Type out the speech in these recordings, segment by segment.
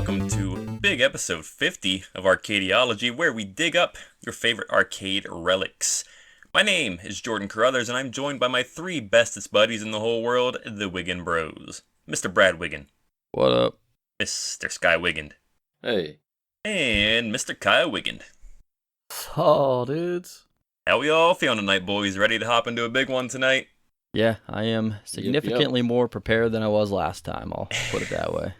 welcome to big episode 50 of Arcadiology, where we dig up your favorite arcade relics. My name is Jordan Carruthers, and I'm joined by my three bestest buddies in the whole world, the Wiggin Bros. Mr. Brad Wiggin. What up? Mr. Sky Wiggin. Hey. And Mr. Kyle Wiggin. Oh, dudes. How we all feeling tonight, boys? Ready to hop into a big one tonight? Yeah, I am significantly more prepared than I was last time, I'll put it that way.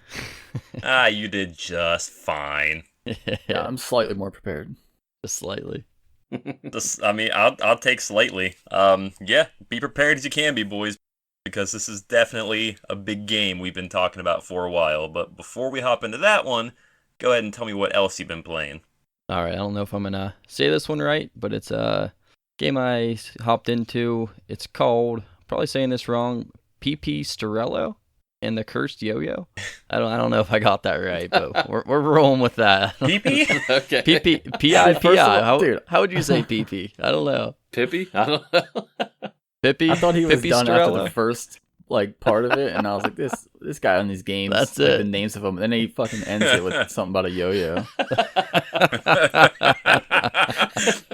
You did just fine. Yeah, I'm slightly more prepared. Just slightly. I'll take slightly. Yeah, be prepared as you can be, boys, because this is definitely a big game we've been talking about for a while. But before we hop into that one, go ahead and tell me what else you've been playing. All right, I don't know if I'm going to say this one right, but it's a game I hopped into. It's called, probably saying this wrong, PP Storello and the Cursed Yo-Yo. I don't know if I got that right, but we're rolling with that. PP? Okay. PP, P-I-P-I. How would you say PP? I don't know. Pippi? I don't know. Pippi? I thought he was Pippi done Storello? after the first part of it, and I was like, this guy on these games. That's like, it. The names of them, and then he fucking ends it with something about a yo-yo.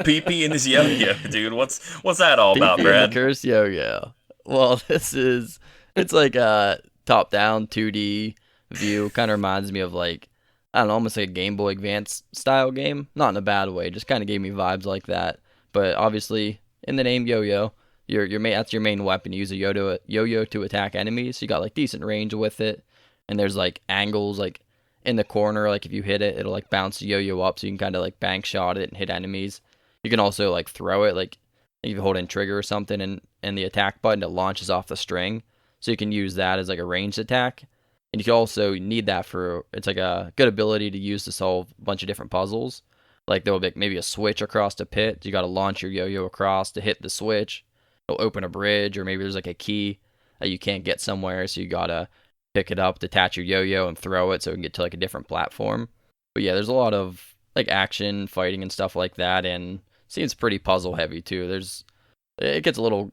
PP and his yo-yo, dude. What's that all about, PP Brad? and the Cursed Yo-Yo. Well, it's like a top-down 2D view. Kind of reminds me of like, I don't know, almost like a Game Boy Advance style game. Not in a bad way, just kind of gave me vibes like that. But obviously, in the name yo-yo, that's your main weapon. You use a yo-yo to attack enemies. So you got like decent range with it. And there's like angles like in the corner, like if you hit it, it'll like bounce the yo-yo up, so you can kind of like bank shot it and hit enemies. You can also like throw it, like if you hold in trigger or something and the attack button, it launches off the string. So you can use that as like a ranged attack. And you can also need that it's like a good ability to use to solve a bunch of different puzzles. Like there will be maybe a switch across a pit. You got to launch your yo-yo across to hit the switch. It'll open a bridge, or maybe there's like a key that you can't get somewhere, so you got to pick it up, detach your yo-yo, and throw it so it can get to like a different platform. But yeah, there's a lot of like action, fighting, and stuff like that, and seems pretty puzzle heavy too. It gets a little.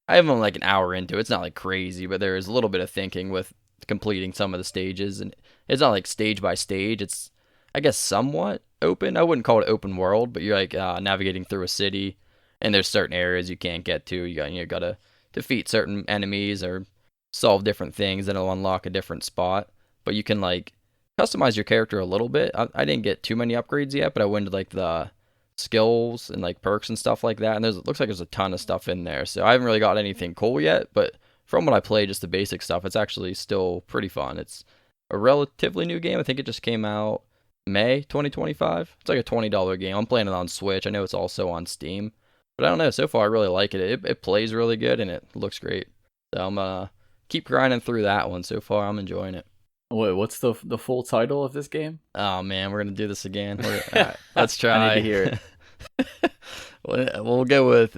I have only like an hour into it. It's not like crazy, but there is a little bit of thinking with completing some of the stages, and it's not like stage by stage. It's, I guess, somewhat open. I wouldn't call it open world, but you're like navigating through a city, and there's certain areas you can't get to. You got to defeat certain enemies or solve different things that'll unlock a different spot. But you can like customize your character a little bit. I didn't get too many upgrades yet, but I went to like the skills and like perks and stuff like that, and it looks like there's a ton of stuff in there. So I haven't really got anything cool yet, but from what I played, just the basic stuff, it's actually still pretty fun. It's a relatively new game. I think it just came out May 2025. It's like a $20 game. I'm playing it on Switch. I know it's also on Steam, but I don't know. So far, I really like it. It plays really good, and it looks great. So I'm gonna keep grinding through that one. So far, I'm enjoying it. Wait, what's the full title of this game? Oh man, we're gonna do this again. All right, let's try. I need to hear it. We'll go with,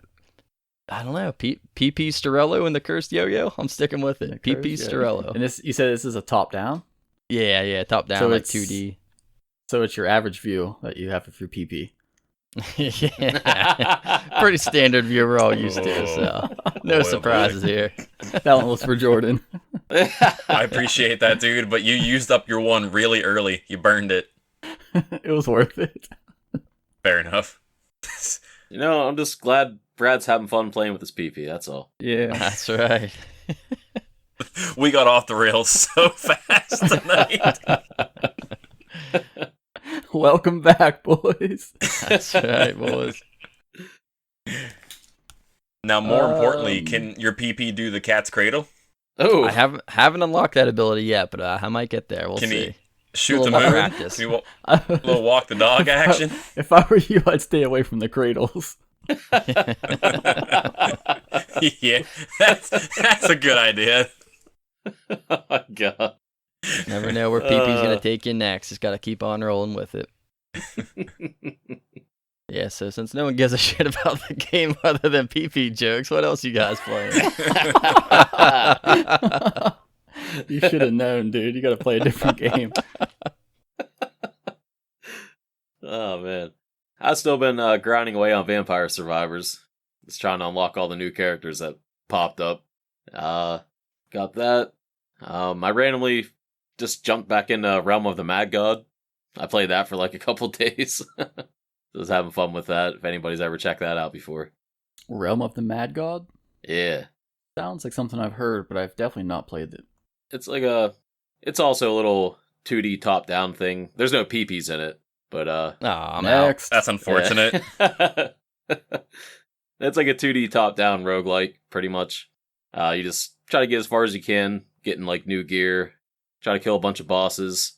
I don't know, PP Storello and the Cursed Yo-Yo. I'm sticking with it. PP Storello. And you said this is a top-down? Yeah, top-down, So like it's 2D. So it's your average view that you have of your PP. Yeah, pretty standard view we're all used to, so no surprises here. That one was for Jordan. I appreciate that, dude, but you used up your one really early. You burned it. It was worth it. Fair enough. I'm just glad Brad's having fun playing with his PP, that's all. Yeah. That's right. We got off the rails so fast tonight. Welcome back, boys. That's right, boys. Now, more importantly, can your PP do the cat's cradle? Oh, I haven't unlocked that ability yet, but I might get there. We'll Can see. he shoot the A little moon? practice. Can you little walk the dog action? If I were you, I'd stay away from the cradles. Yeah, that's a good idea. oh my god. Never know where PP's gonna take you next. Just gotta keep on rolling with it. Yeah, so since no one gives a shit about the game other than PP jokes, what else you guys playing? You should have known, dude. You got to play a different game. Oh man, I've still been grinding away on Vampire Survivors. Just trying to unlock all the new characters that popped up. Got that. I randomly just jumped back into Realm of the Mad God. I played that for like a couple days. Was having fun with that. If anybody's ever checked that out before. Realm of the Mad God? Yeah. Sounds like something I've heard, but I've definitely not played it. It's also a little 2D top-down thing. There's no peepees in it, but I'm out. Next. That's unfortunate. Yeah. It's like a 2D top-down roguelike, pretty much. You just try to get as far as you can, getting like new gear, try to kill a bunch of bosses,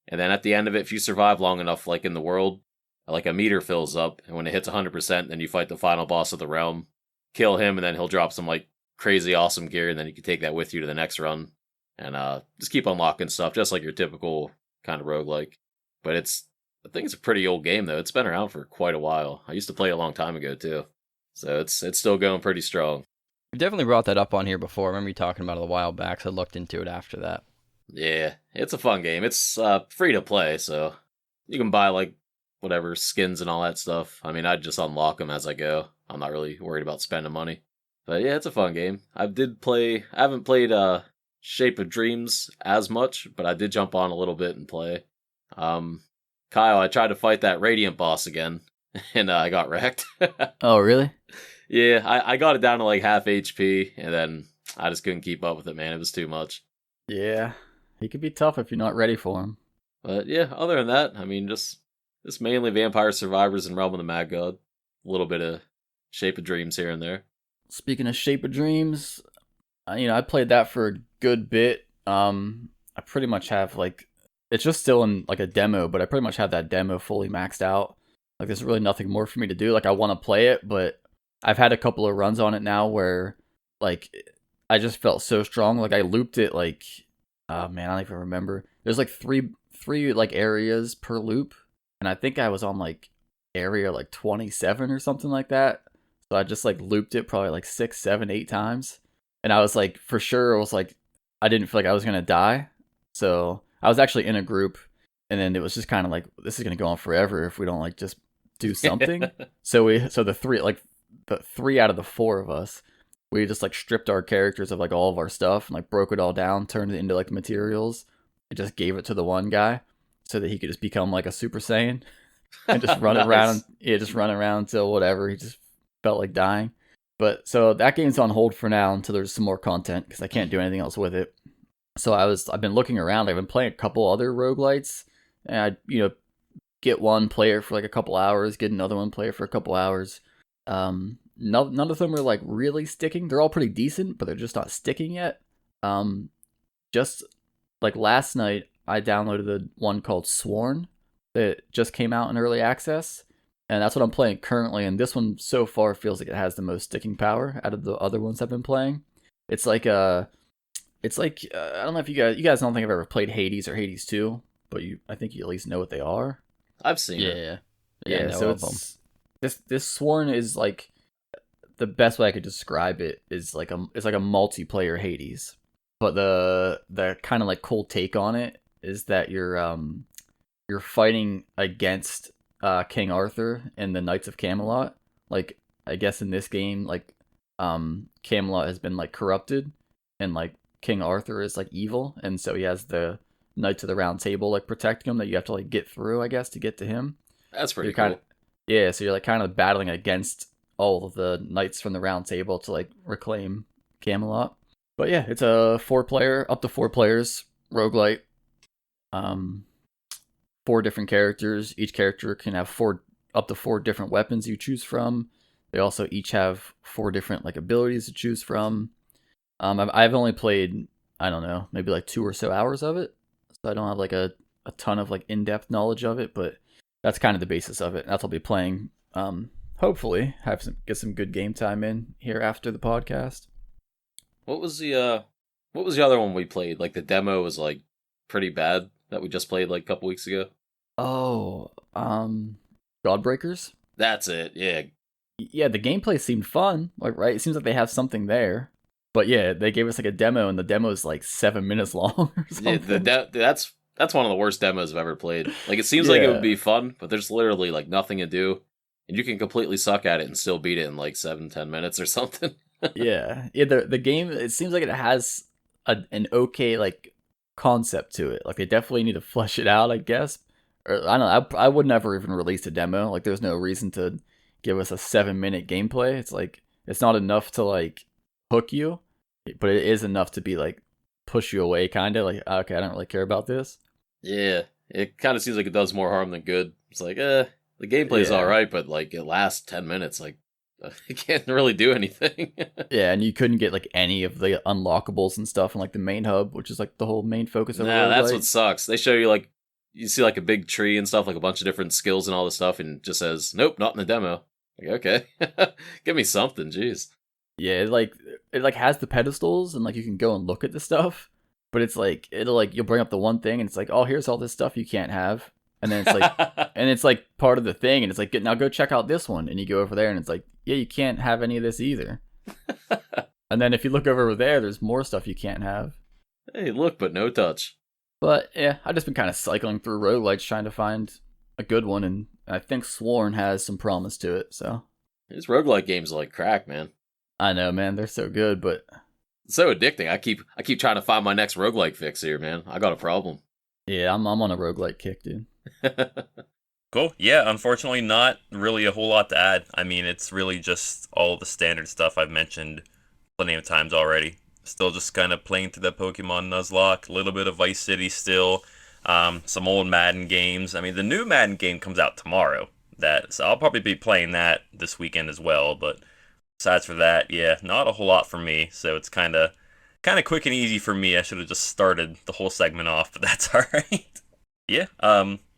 and then at the end of it, if you survive long enough, like in the world, like a meter fills up, and when it hits 100%, then you fight the final boss of the realm, kill him, and then he'll drop some like crazy awesome gear, and then you can take that with you to the next run, and just keep unlocking stuff, just like your typical kind of roguelike. But I think it's a pretty old game though. It's been around for quite a while. I used to play it a long time ago too, so it's still going pretty strong. You definitely brought that up on here before. I remember you talking about it a while back, so I looked into it after that. Yeah, it's a fun game. It's free to play, so you can buy like whatever skins and all that stuff. I mean, I just unlock them as I go. I'm not really worried about spending money. But yeah, it's a fun game. I haven't played Shape of Dreams as much, but I did jump on a little bit and play. Kyle, I tried to fight that Radiant boss again, and I got wrecked. Oh, really? Yeah, I got it down to like half HP, and then I just couldn't keep up with it, man. It was too much. Yeah. He could be tough if you're not ready for him. But yeah, other than that, I mean, just mainly Vampire Survivors and Realm of the Mad God. A little bit of Shape of Dreams here and there. Speaking of Shape of Dreams, I played that for a good bit. I pretty much have like, it's just still in like a demo, but I pretty much have that demo fully maxed out. Like there's really nothing more for me to do. Like I want to play it, but I've had a couple of runs on it now where like I just felt so strong. Like I looped it like, oh man, I don't even remember. There's like three like areas per loop, and I think I was on like area like 27 or something like that. So I just like looped it probably like 6, 7, 8 times, and I was like for sure I was like I didn't feel like I was gonna die. So I was actually in a group, and then it was just kind of like this is gonna go on forever if we don't like just do something. So the three out of the 4 of us, we just like stripped our characters of like all of our stuff and like broke it all down, turned it into like materials, and just gave it to the one guy so that he could just become like a Super Saiyan and just run Nice. around. Yeah, just run around until whatever. He just felt like dying. But so that game's on hold for now until there's some more content because I can't do anything else with it. So I've been looking around. I've been playing a couple other roguelites, and I get one player for like a couple hours, get another one player for a couple hours. None of them are like really sticking. They're all pretty decent, but they're just not sticking yet. Just like last night, I downloaded the one called Sworn that just came out in early access, and that's what I'm playing currently. And this one so far feels like it has the most sticking power out of the other ones I've been playing. It's like I don't know if you guys don't think I've ever played Hades or Hades 2, but I think you at least know what they are. I've seen it. Yeah. So it's this Sworn is like the best way I could describe it is like it's like a multiplayer Hades, but the kind of like cool take on it is that you're fighting against King Arthur and the Knights of Camelot. Like I guess in this game, like Camelot has been like corrupted, and like King Arthur is like evil, and so he has the Knights of the Round Table like protecting him that you have to like get through, I guess, to get to him. That's pretty You're cool. So you're like kind of battling against all of the knights from the Round Table to like reclaim Camelot. But yeah, it's a up to 4 players roguelite. 4 different characters. Each character can have up to 4 different weapons you choose from. They also each have 4 different like abilities to choose from. I've only played, I don't know, maybe like 2 or so hours of it, so I don't have like a ton of like in-depth knowledge of it, but that's kind of the basis of it. That's what I'll be playing. Hopefully get some good game time in here after the podcast. What was the other one we played? Like the demo was like pretty bad that we just played like a couple weeks ago. Oh, Godbreakers? That's it. Yeah. Yeah, the gameplay seemed fun. Like, right? It seems like they have something there. But yeah, they gave us like a demo, and the demo is like 7 minutes long or something. Yeah, that's one of the worst demos I've ever played. Like it seems like it would be fun, but there's literally like nothing to do, and you can completely suck at it and still beat it in like 7-10 minutes or something. Yeah. The game, it seems like it has an okay like concept to it. Like they definitely need to flesh it out, I guess. Or I don't know. I would never even release a demo. Like there's no reason to give us a 7-minute gameplay. It's like it's not enough to like hook you, but it is enough to be like push you away, kind of like okay, I don't really care about this. Yeah, it kind of seems like it does more harm than good. It's like, the gameplay's Yeah. all right, but like it lasts 10 minutes. Like, it can't really do anything. Yeah, and you couldn't get like any of the unlockables and stuff in like the main hub, which is like the whole main focus of Nah, it. that's what sucks. They show you like you see like a big tree and stuff, like a bunch of different skills and all this stuff, and it just says, "Nope, not in the demo." Like, okay, give me something, jeez. Yeah, it has the pedestals and like you can go and look at the stuff, but it's like it'll like you'll bring up the one thing and it's like, oh, here's all this stuff you can't have, and then it's like and it's like part of the thing, and it's like now go check out this one, and you go over there and it's like, yeah, you can't have any of this either. And then if you look over there, there's more stuff you can't have. Hey, look, but no touch. But yeah, I've just been kind of cycling through roguelites trying to find a good one, and I think Sworn has some promise to it. So These roguelike games are like crack, man. I know, man, they're so good, but It's so addicting. I keep trying to find my next roguelike fix here, man. I got a problem. yeah, I'm on a roguelite kick, dude. Cool. Yeah, unfortunately, not really a whole lot to add. I mean, it's really just all the standard stuff I've mentioned plenty of times already. Still just kind of playing through that Pokemon Nuzlocke, a little bit of Vice City still, some old Madden games. I mean, the new Madden game comes out tomorrow. So I'll probably be playing that this weekend as well. But besides for that, yeah, not a whole lot for me. So it's kind of quick and easy for me. I should have just started the whole segment off, but that's all right. Yeah.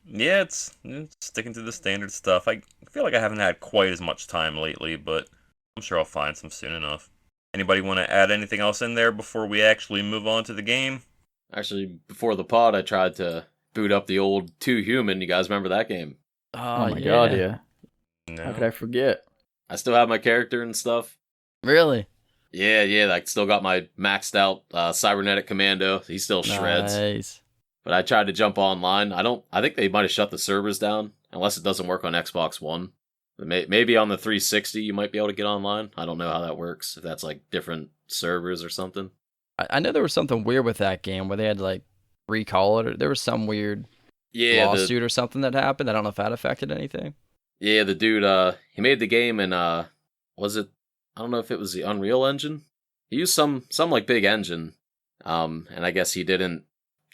Yeah, it's sticking to the standard stuff. I feel like I haven't had quite as much time lately, but I'm sure I'll find some soon enough. Anybody want to add anything else in there before we actually move on to the game? Actually, before the pod, I tried to boot up the old 2 Human. You guys remember that game? Oh my god, yeah. No. How could I forget? I still have my character and stuff. Really? Yeah, I still got my maxed out cybernetic commando. He still shreds. Nice. But I tried to jump online. I think they might have shut the servers down, unless it doesn't work on Xbox One. Maybe on the 360 you might be able to get online. I don't know how that works, if that's like different servers or something. I know there was something weird with that game where they had to like recall it, or there was some weird lawsuit or something that happened. I don't know if that affected anything. Yeah, the dude, he made the game and was it? I don't know if it was the Unreal Engine. He used some like big engine, and I guess he didn't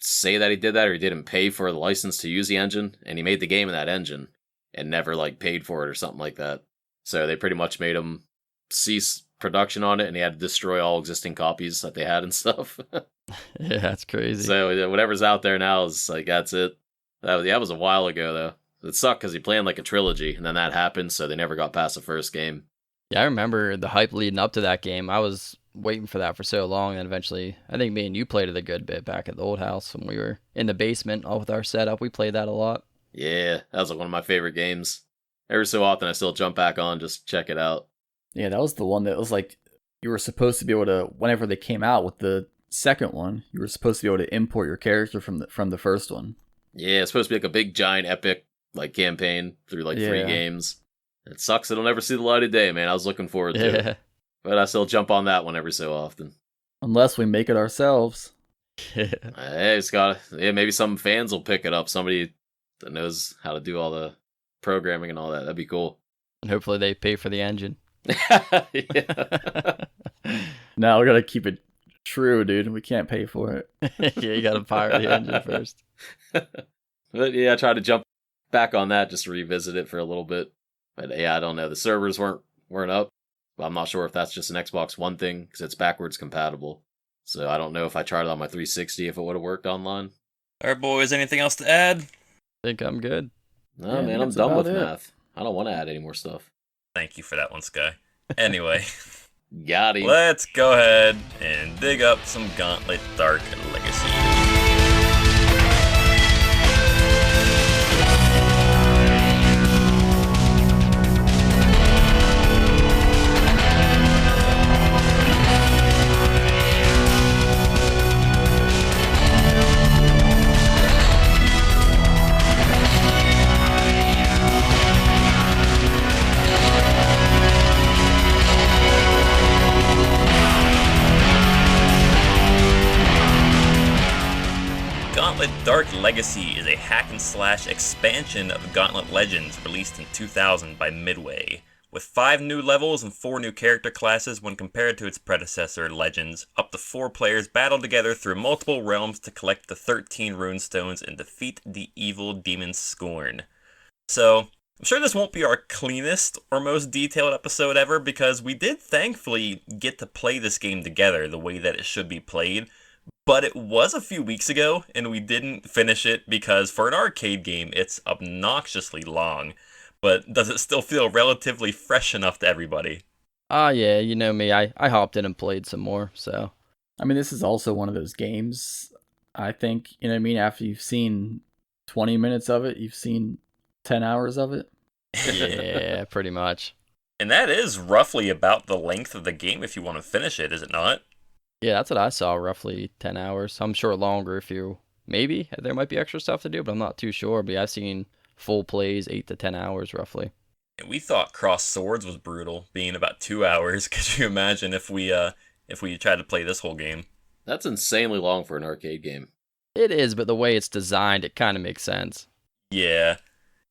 say that he did that, or he didn't pay for the license to use the engine, and he made the game in that engine and never like paid for it or something like that. So they pretty much made him cease production on it, and he had to destroy all existing copies that they had and stuff. Yeah, that's crazy. So whatever's out there now is like, that's it. That was a while ago though. It sucked because he planned like a trilogy, and then that happened, so they never got past the first game. Yeah, I remember the hype leading up to that game. I was waiting for that for so long, and eventually, I think me and you played it a good bit back at the old house when we were in the basement, all with our setup. We played that a lot. Yeah, that was like one of my favorite games. Every so often, I still jump back on, just check it out. Yeah, that was the one that was like you were supposed to be able to, whenever they came out with the second one, you were supposed to be able to import your character from the first one. Yeah, it's supposed to be like a big, giant, epic like campaign through like 3 games. It sucks it'll never see the light of day, man. I was looking forward to it. But I still jump on that one every so often. Unless we make it ourselves. Hey, maybe some fans will pick it up. Somebody that knows how to do all the programming and all that. That'd be cool. And hopefully they pay for the engine. Yeah. No, we gotta keep it true, dude. We can't pay for it. Yeah, you gotta pirate the engine first. But yeah, I tried to jump back on that just to revisit it for a little bit. But yeah, I don't know. The servers weren't up. But I'm not sure if that's just an Xbox One thing, because it's backwards compatible. So I don't know if I tried it on my 360 if it would have worked online. All right, boys, anything else to add? Think I'm good. No, Yeah, man, I'm that's done about with it. math. I don't want to add any more stuff. Thank you for that one, Sky. Anyway, Got him. let's go ahead and dig up some Gauntlet Dark Legacy. Legacy is a hack-and-slash expansion of Gauntlet Legends released in 2000 by Midway. With 5 new levels and 4 new character classes when compared to its predecessor, Legends, up to 4 players battle together through multiple realms to collect the 13 runestones and defeat the evil demon Scorn. So, I'm sure this won't be our cleanest or most detailed episode ever because we did thankfully get to play this game together the way that it should be played, but it was a few weeks ago and we didn't finish it because for an arcade game it's obnoxiously long. But does it still feel relatively fresh enough to everybody? Yeah, you know me. I hopped in and played some more, so. I mean, this is also one of those games, I think, you know what I mean? After you've seen 20 minutes of it, you've seen 10 hours of it. Yeah, pretty much. And that is roughly about the length of the game if you want to finish it, is it not? Yeah, that's what I saw, roughly 10 hours. I'm sure longer if you. Maybe there might be extra stuff to do, but I'm not too sure. But yeah, I've seen full plays 8 to 10 hours roughly. And we thought Cross Swords was brutal, being about 2 hours. Could you imagine if we tried to play this whole game? That's insanely long for an arcade game. It is, but the way it's designed, it kind of makes sense. Yeah,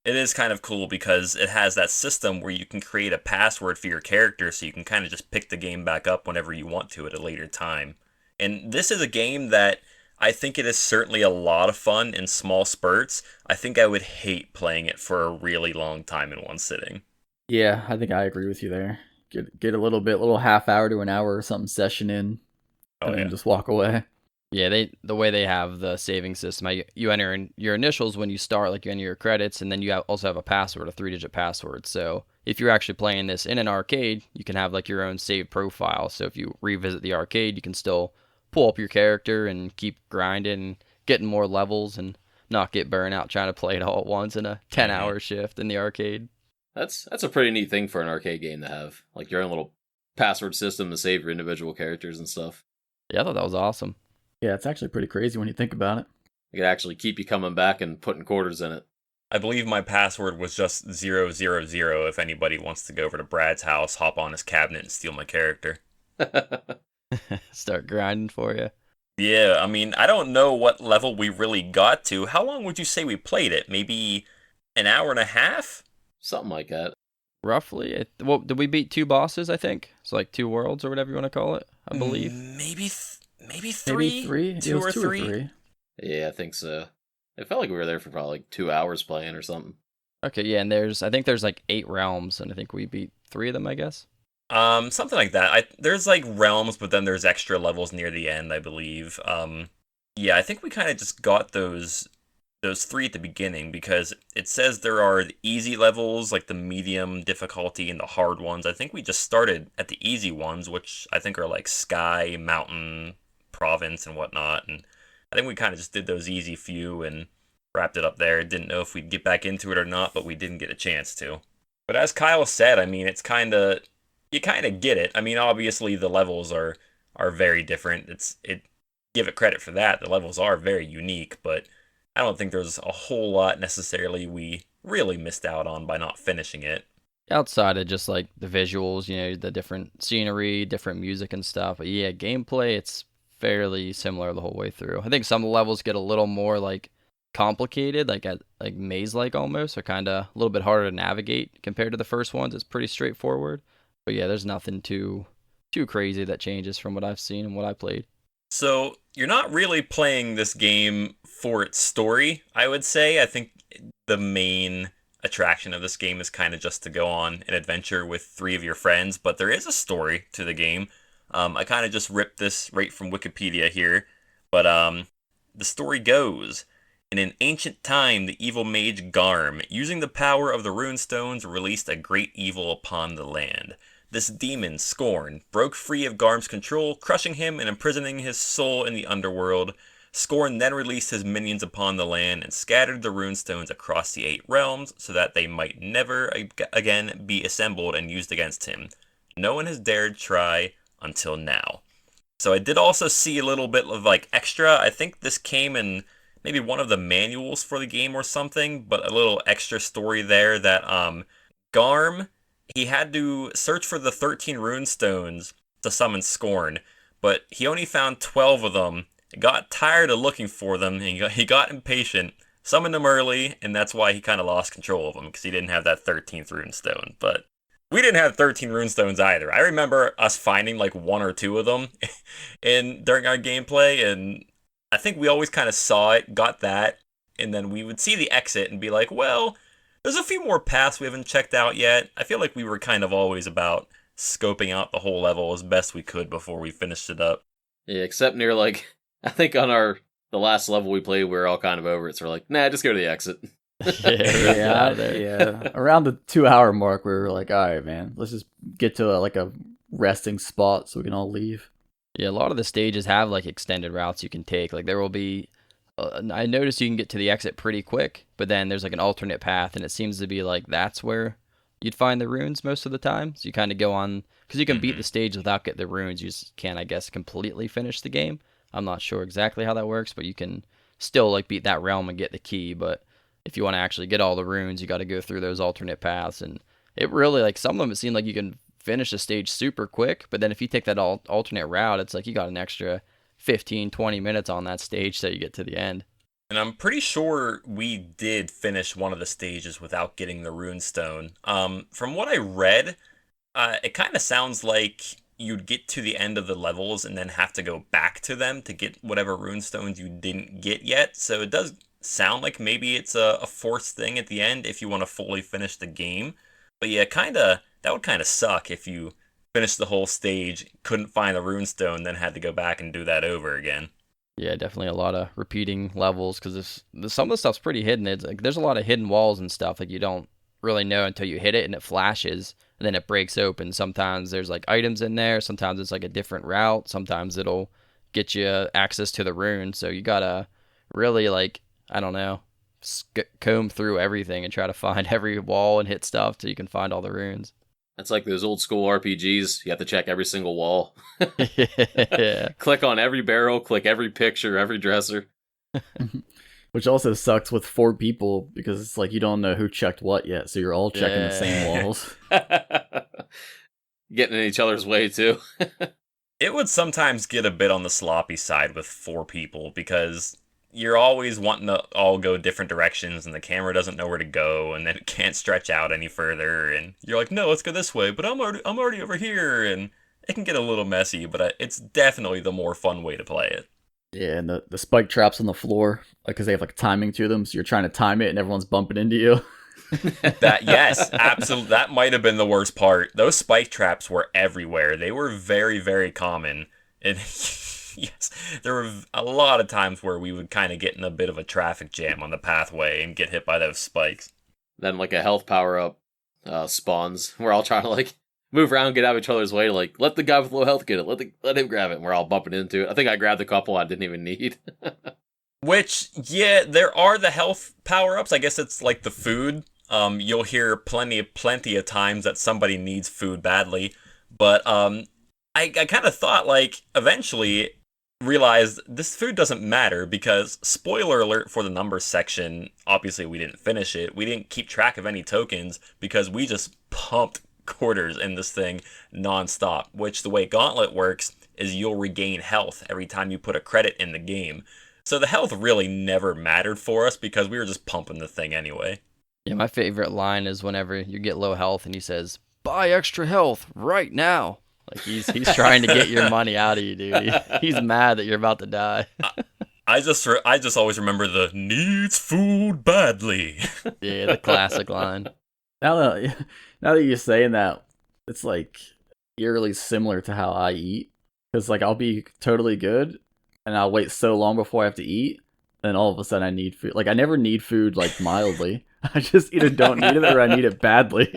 it is kind of cool because it has that system where you can create a password for your character so you can kind of just pick the game back up whenever you want to at a later time. And this is a game that I think it is certainly a lot of fun in small spurts. I think I would hate playing it for a really long time in one sitting. Yeah, I think I agree with you there. Get a little half hour to an hour or something session in, and then just walk away. Yeah, the way they have the saving system, you enter in your initials when you start, like you enter your credits, and then you also have a password, a 3-digit password. So if you're actually playing this in an arcade, you can have like your own saved profile. So if you revisit the arcade, you can still pull up your character and keep grinding, getting more levels, and not get burnt out trying to play it all at once in a 10-hour shift in the arcade. That's a pretty neat thing for an arcade game to have, like your own little password system to save your individual characters and stuff. Yeah, I thought that was awesome. Yeah, it's actually pretty crazy when you think about it. It could actually keep you coming back and putting quarters in it. I believe my password was just 000 if anybody wants to go over to Brad's house, hop on his cabinet, and steal my character. Start grinding for you. Yeah, I mean, I don't know what level we really got to. How long would you say we played it? Maybe an hour and a half? Something like that. Roughly. Well, did we beat 2 bosses, I think? So like 2 worlds or whatever you want to call it, I believe. Maybe three? Maybe 3? Two or three? Yeah, I think so. It felt like we were there for probably like 2 hours playing or something. Okay, yeah, and I think there's like 8 realms, and I think we beat 3 of them, I guess. Something like that. There's like realms, but then there's extra levels near the end, I believe. Yeah, I think we kind of just got those 3 at the beginning because it says there are the easy levels, like the medium difficulty, and the hard ones. I think we just started at the easy ones, which I think are like Sky, Mountain, Province, and whatnot. And I think we kind of just did those easy few and wrapped it up there. Didn't know if we'd get back into it or not, but we didn't get a chance to. But as Kyle said, I mean, you kind of get it. I mean, obviously the levels are very different. Give it credit for that. The levels are very unique, but I don't think there's a whole lot necessarily we really missed out on by not finishing it. Outside of just like the visuals, you know, the different scenery, different music and stuff. But yeah, gameplay, it's fairly similar the whole way through. I think some levels get a little more like complicated, like maze-like almost, or kind of a little bit harder to navigate compared to the first ones. It's pretty straightforward. But yeah, there's nothing too crazy that changes from what I've seen and what I played. So you're not really playing this game for its story, I would say. I think the main attraction of this game is kind of just to go on an adventure with 3 of your friends, but there is a story to the game. I kind of just ripped this right from Wikipedia here, but the story goes, in an ancient time, the evil mage Garm, using the power of the runestones, released a great evil upon the land. This demon, Scorn, broke free of Garm's control, crushing him and imprisoning his soul in the underworld. Scorn then released his minions upon the land and scattered the runestones across the 8 realms so that they might never again be assembled and used against him. No one has dared try until now. So I did also see a little bit of like extra. I think this came in maybe one of the manuals for the game or something, but a little extra story there that Garm, he had to search for the 13 runestones to summon Scorn, but he only found 12 of them got tired of looking for them, and he got impatient, summoned them early, and that's why he kind of lost control of them, because he didn't have that 13th runestone. But we didn't have 13 runestones either. I remember us finding like one or two of them during our gameplay, and I think we always kind of saw it, got that, and then we would see the exit and be like, well, there's a few more paths we haven't checked out yet. I feel like we were kind of always about scoping out the whole level as best we could before we finished it up. Yeah, except near like I think on the last level we played, we were all kind of over it. So we're like, nah, just go to the exit. Yeah. Around the 2 hour mark, we were like, all right, man, let's just get to a resting spot so we can all leave. Yeah, a lot of the stages have like extended routes you can take. Like there will be, I noticed you can get to the exit pretty quick, but then there's like an alternate path, and it seems to be like that's where you'd find the runes most of the time. So you kind of go on, because you can beat the stage without getting the runes. You just can't, I guess, completely finish the game. I'm not sure exactly how that works, but you can still like beat that realm and get the key. But if you want to actually get all the runes, you got to go through those alternate paths. And it really, like, some of them, it seemed like you can finish a stage super quick, but then if you take that alternate route, it's like you got an extra 15-20 minutes on that stage till you get to the end. And I'm pretty sure we did finish one of the stages without getting the runestone. From what I read, it kind of sounds like you'd get to the end of the levels and then have to go back to them to get whatever runestones you didn't get yet. So it does sound like maybe it's a forced thing at the end if you want to fully finish the game. But yeah, that would kind of suck if you finished the whole stage, couldn't find the runestone, then had to go back and do that over again. Yeah, definitely a lot of repeating levels, because some of the stuff's pretty hidden. It's like there's a lot of hidden walls and stuff like you don't really know until you hit it and it flashes and then it breaks open. Sometimes there's like items in there, sometimes it's like a different route, sometimes it'll get you access to the rune. So you gotta really, like, I don't know, comb through everything and try to find every wall and hit stuff till you can find all the runes. That's like those old school RPGs. You have to check every single wall. Yeah. Click on every barrel, click every picture, every dresser. Which also sucks with 4 people, because it's like you don't know who checked what yet, so you're all checking the same walls. Getting in each other's way, too. It would sometimes get a bit on the sloppy side with 4 people, because you're always wanting to all go different directions, and the camera doesn't know where to go, and then it can't stretch out any further, and you're like, no, let's go this way, but I'm already over here, and it can get a little messy, but it's definitely the more fun way to play it. Yeah, and the spike traps on the floor, like, because they have like timing to them, so you're trying to time it, and everyone's bumping into you. Yes, absolutely. That might have been the worst part. Those spike traps were everywhere. They were very, very common, and yes, there were a lot of times where we would kind of get in a bit of a traffic jam on the pathway and get hit by those spikes. Then like a health power-up spawns. We're all trying to like move around, get out of each other's way, like, let the guy with low health get it, let him grab it, and we're all bumping into it. I think I grabbed a couple I didn't even need. Which, yeah, there are the health power-ups. I guess it's like the food. You'll hear plenty of times that somebody needs food badly. But I kind of thought, like, eventually realized this food doesn't matter, because, spoiler alert for the numbers section, obviously we didn't finish it. We didn't keep track of any tokens because we just pumped quarters in this thing non-stop, which the way Gauntlet works is you'll regain health every time you put a credit in the game. So the health really never mattered for us because we were just pumping the thing anyway. Yeah, my favorite line is whenever you get low health and he says, "Buy extra health right now." Like he's trying to get your money out of you, dude. He's mad that you're about to die. I just always remember the "needs food badly." Yeah, the classic line. Now that you're saying that, it's like eerily similar to how I eat. Because like I'll be totally good, and I'll wait so long before I have to eat, then all of a sudden I need food. Like I never need food like mildly. I just either don't need it or I need it badly.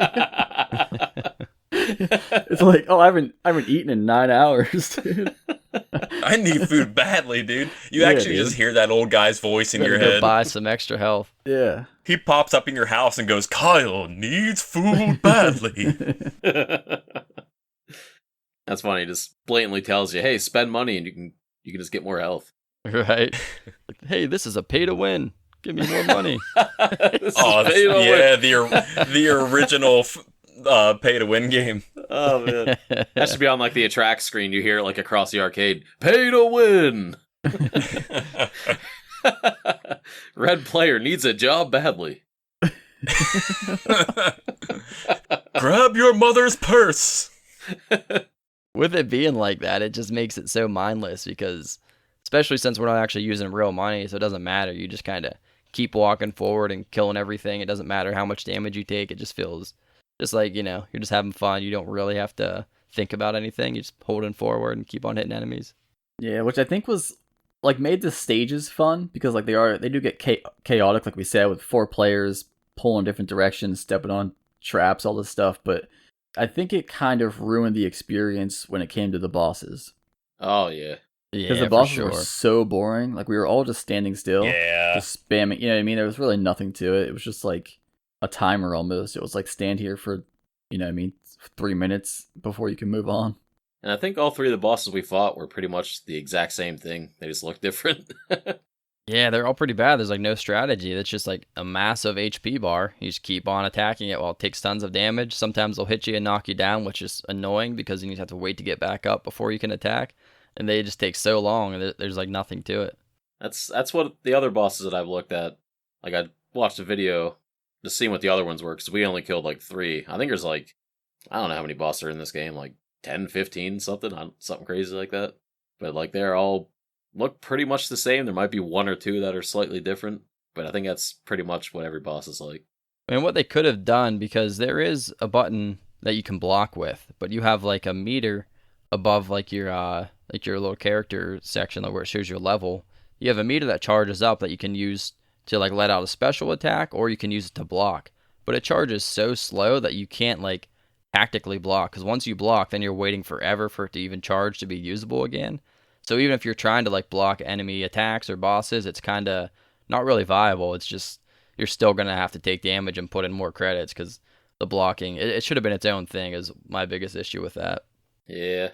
It's like, oh, I haven't eaten in 9 hours, dude. I need food badly, dude. You actually just hear that old guy's voice in your Go head. buy some extra health. Yeah. He pops up in your house and goes, "Kyle needs food badly." That's funny. He just blatantly tells you, "Hey, spend money and you can just get more health." Right? Like, hey, this is a pay to win. Give me more money. Yeah, the original pay to win game. Oh man, that should be on like the attract screen. You hear it like across the arcade. Pay to win. Red player needs a job badly. Grab your mother's purse. With it being like that, it just makes it so mindless because, especially since we're not actually using real money, so it doesn't matter. You just kind of keep walking forward and killing everything. It doesn't matter how much damage you take. It just feels just like, you're just having fun. You don't really have to think about anything. You're just holding forward and keep on hitting enemies. Yeah, which I think was like made the stages fun because like they do get chaotic, like we said, with 4 players pulling different directions, stepping on traps, all this stuff. But I think it kind of ruined the experience when it came to the bosses. Oh yeah. Because Yeah, the bosses for were sure. so boring. Like we were all just standing still, Yeah. just spamming. You know what I mean? There was really nothing to it. It was just like a timer almost. It was like stand here for, 3 minutes before you can move on. And I think all 3 of the bosses we fought were pretty much the exact same thing. They just look different. Yeah, they're all pretty bad. There's like no strategy. It's just like a massive HP bar. You just keep on attacking it while it takes tons of damage. Sometimes they'll hit you and knock you down, which is annoying because you just have to wait to get back up before you can attack. And they just take so long, and there's like nothing to it. That's what the other bosses that I've looked at. Like I watched a video just seeing what the other ones were because we only killed like 3. I think there's like I don't know how many bosses are in this game, like 10, 15, something crazy like that. But like they're all look pretty much the same. There might be 1 or 2 that are slightly different, but I think that's pretty much what every boss is like. I mean, what they could have done, because there is a button that you can block with, but you have like a meter above like your little character section, like where it shows your level. You have a meter that charges up that you can use to like let out a special attack, or you can use it to block. But it charges so slow that you can't like tactically block, because once you block, then you're waiting forever for it to even charge to be usable again. So even if you're trying to like block enemy attacks or bosses, it's kind of not really viable. It's just you're still gonna have to take damage and put in more credits because the blocking. It should have been its own thing. Is my biggest issue with that. Yeah.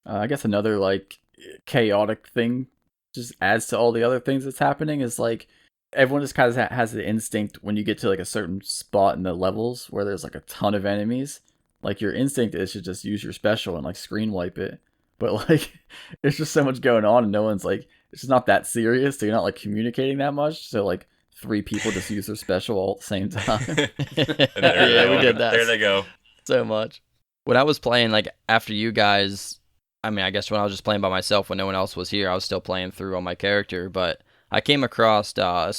I guess another like chaotic thing just adds to all the other things that's happening is like everyone just kind of has the instinct when you get to like a certain spot in the levels where there's like a ton of enemies. Like your instinct is to just use your special and like screen wipe it. But like there's just so much going on and no one's like it's just not that serious, so you're not like communicating that much. So like 3 people just use their special all at the same time. Yeah, we did that. There they go. So much. When I was playing, like, after you guys, I mean, I guess when I was just playing by myself when no one else was here, I was still playing through on my character, but I came across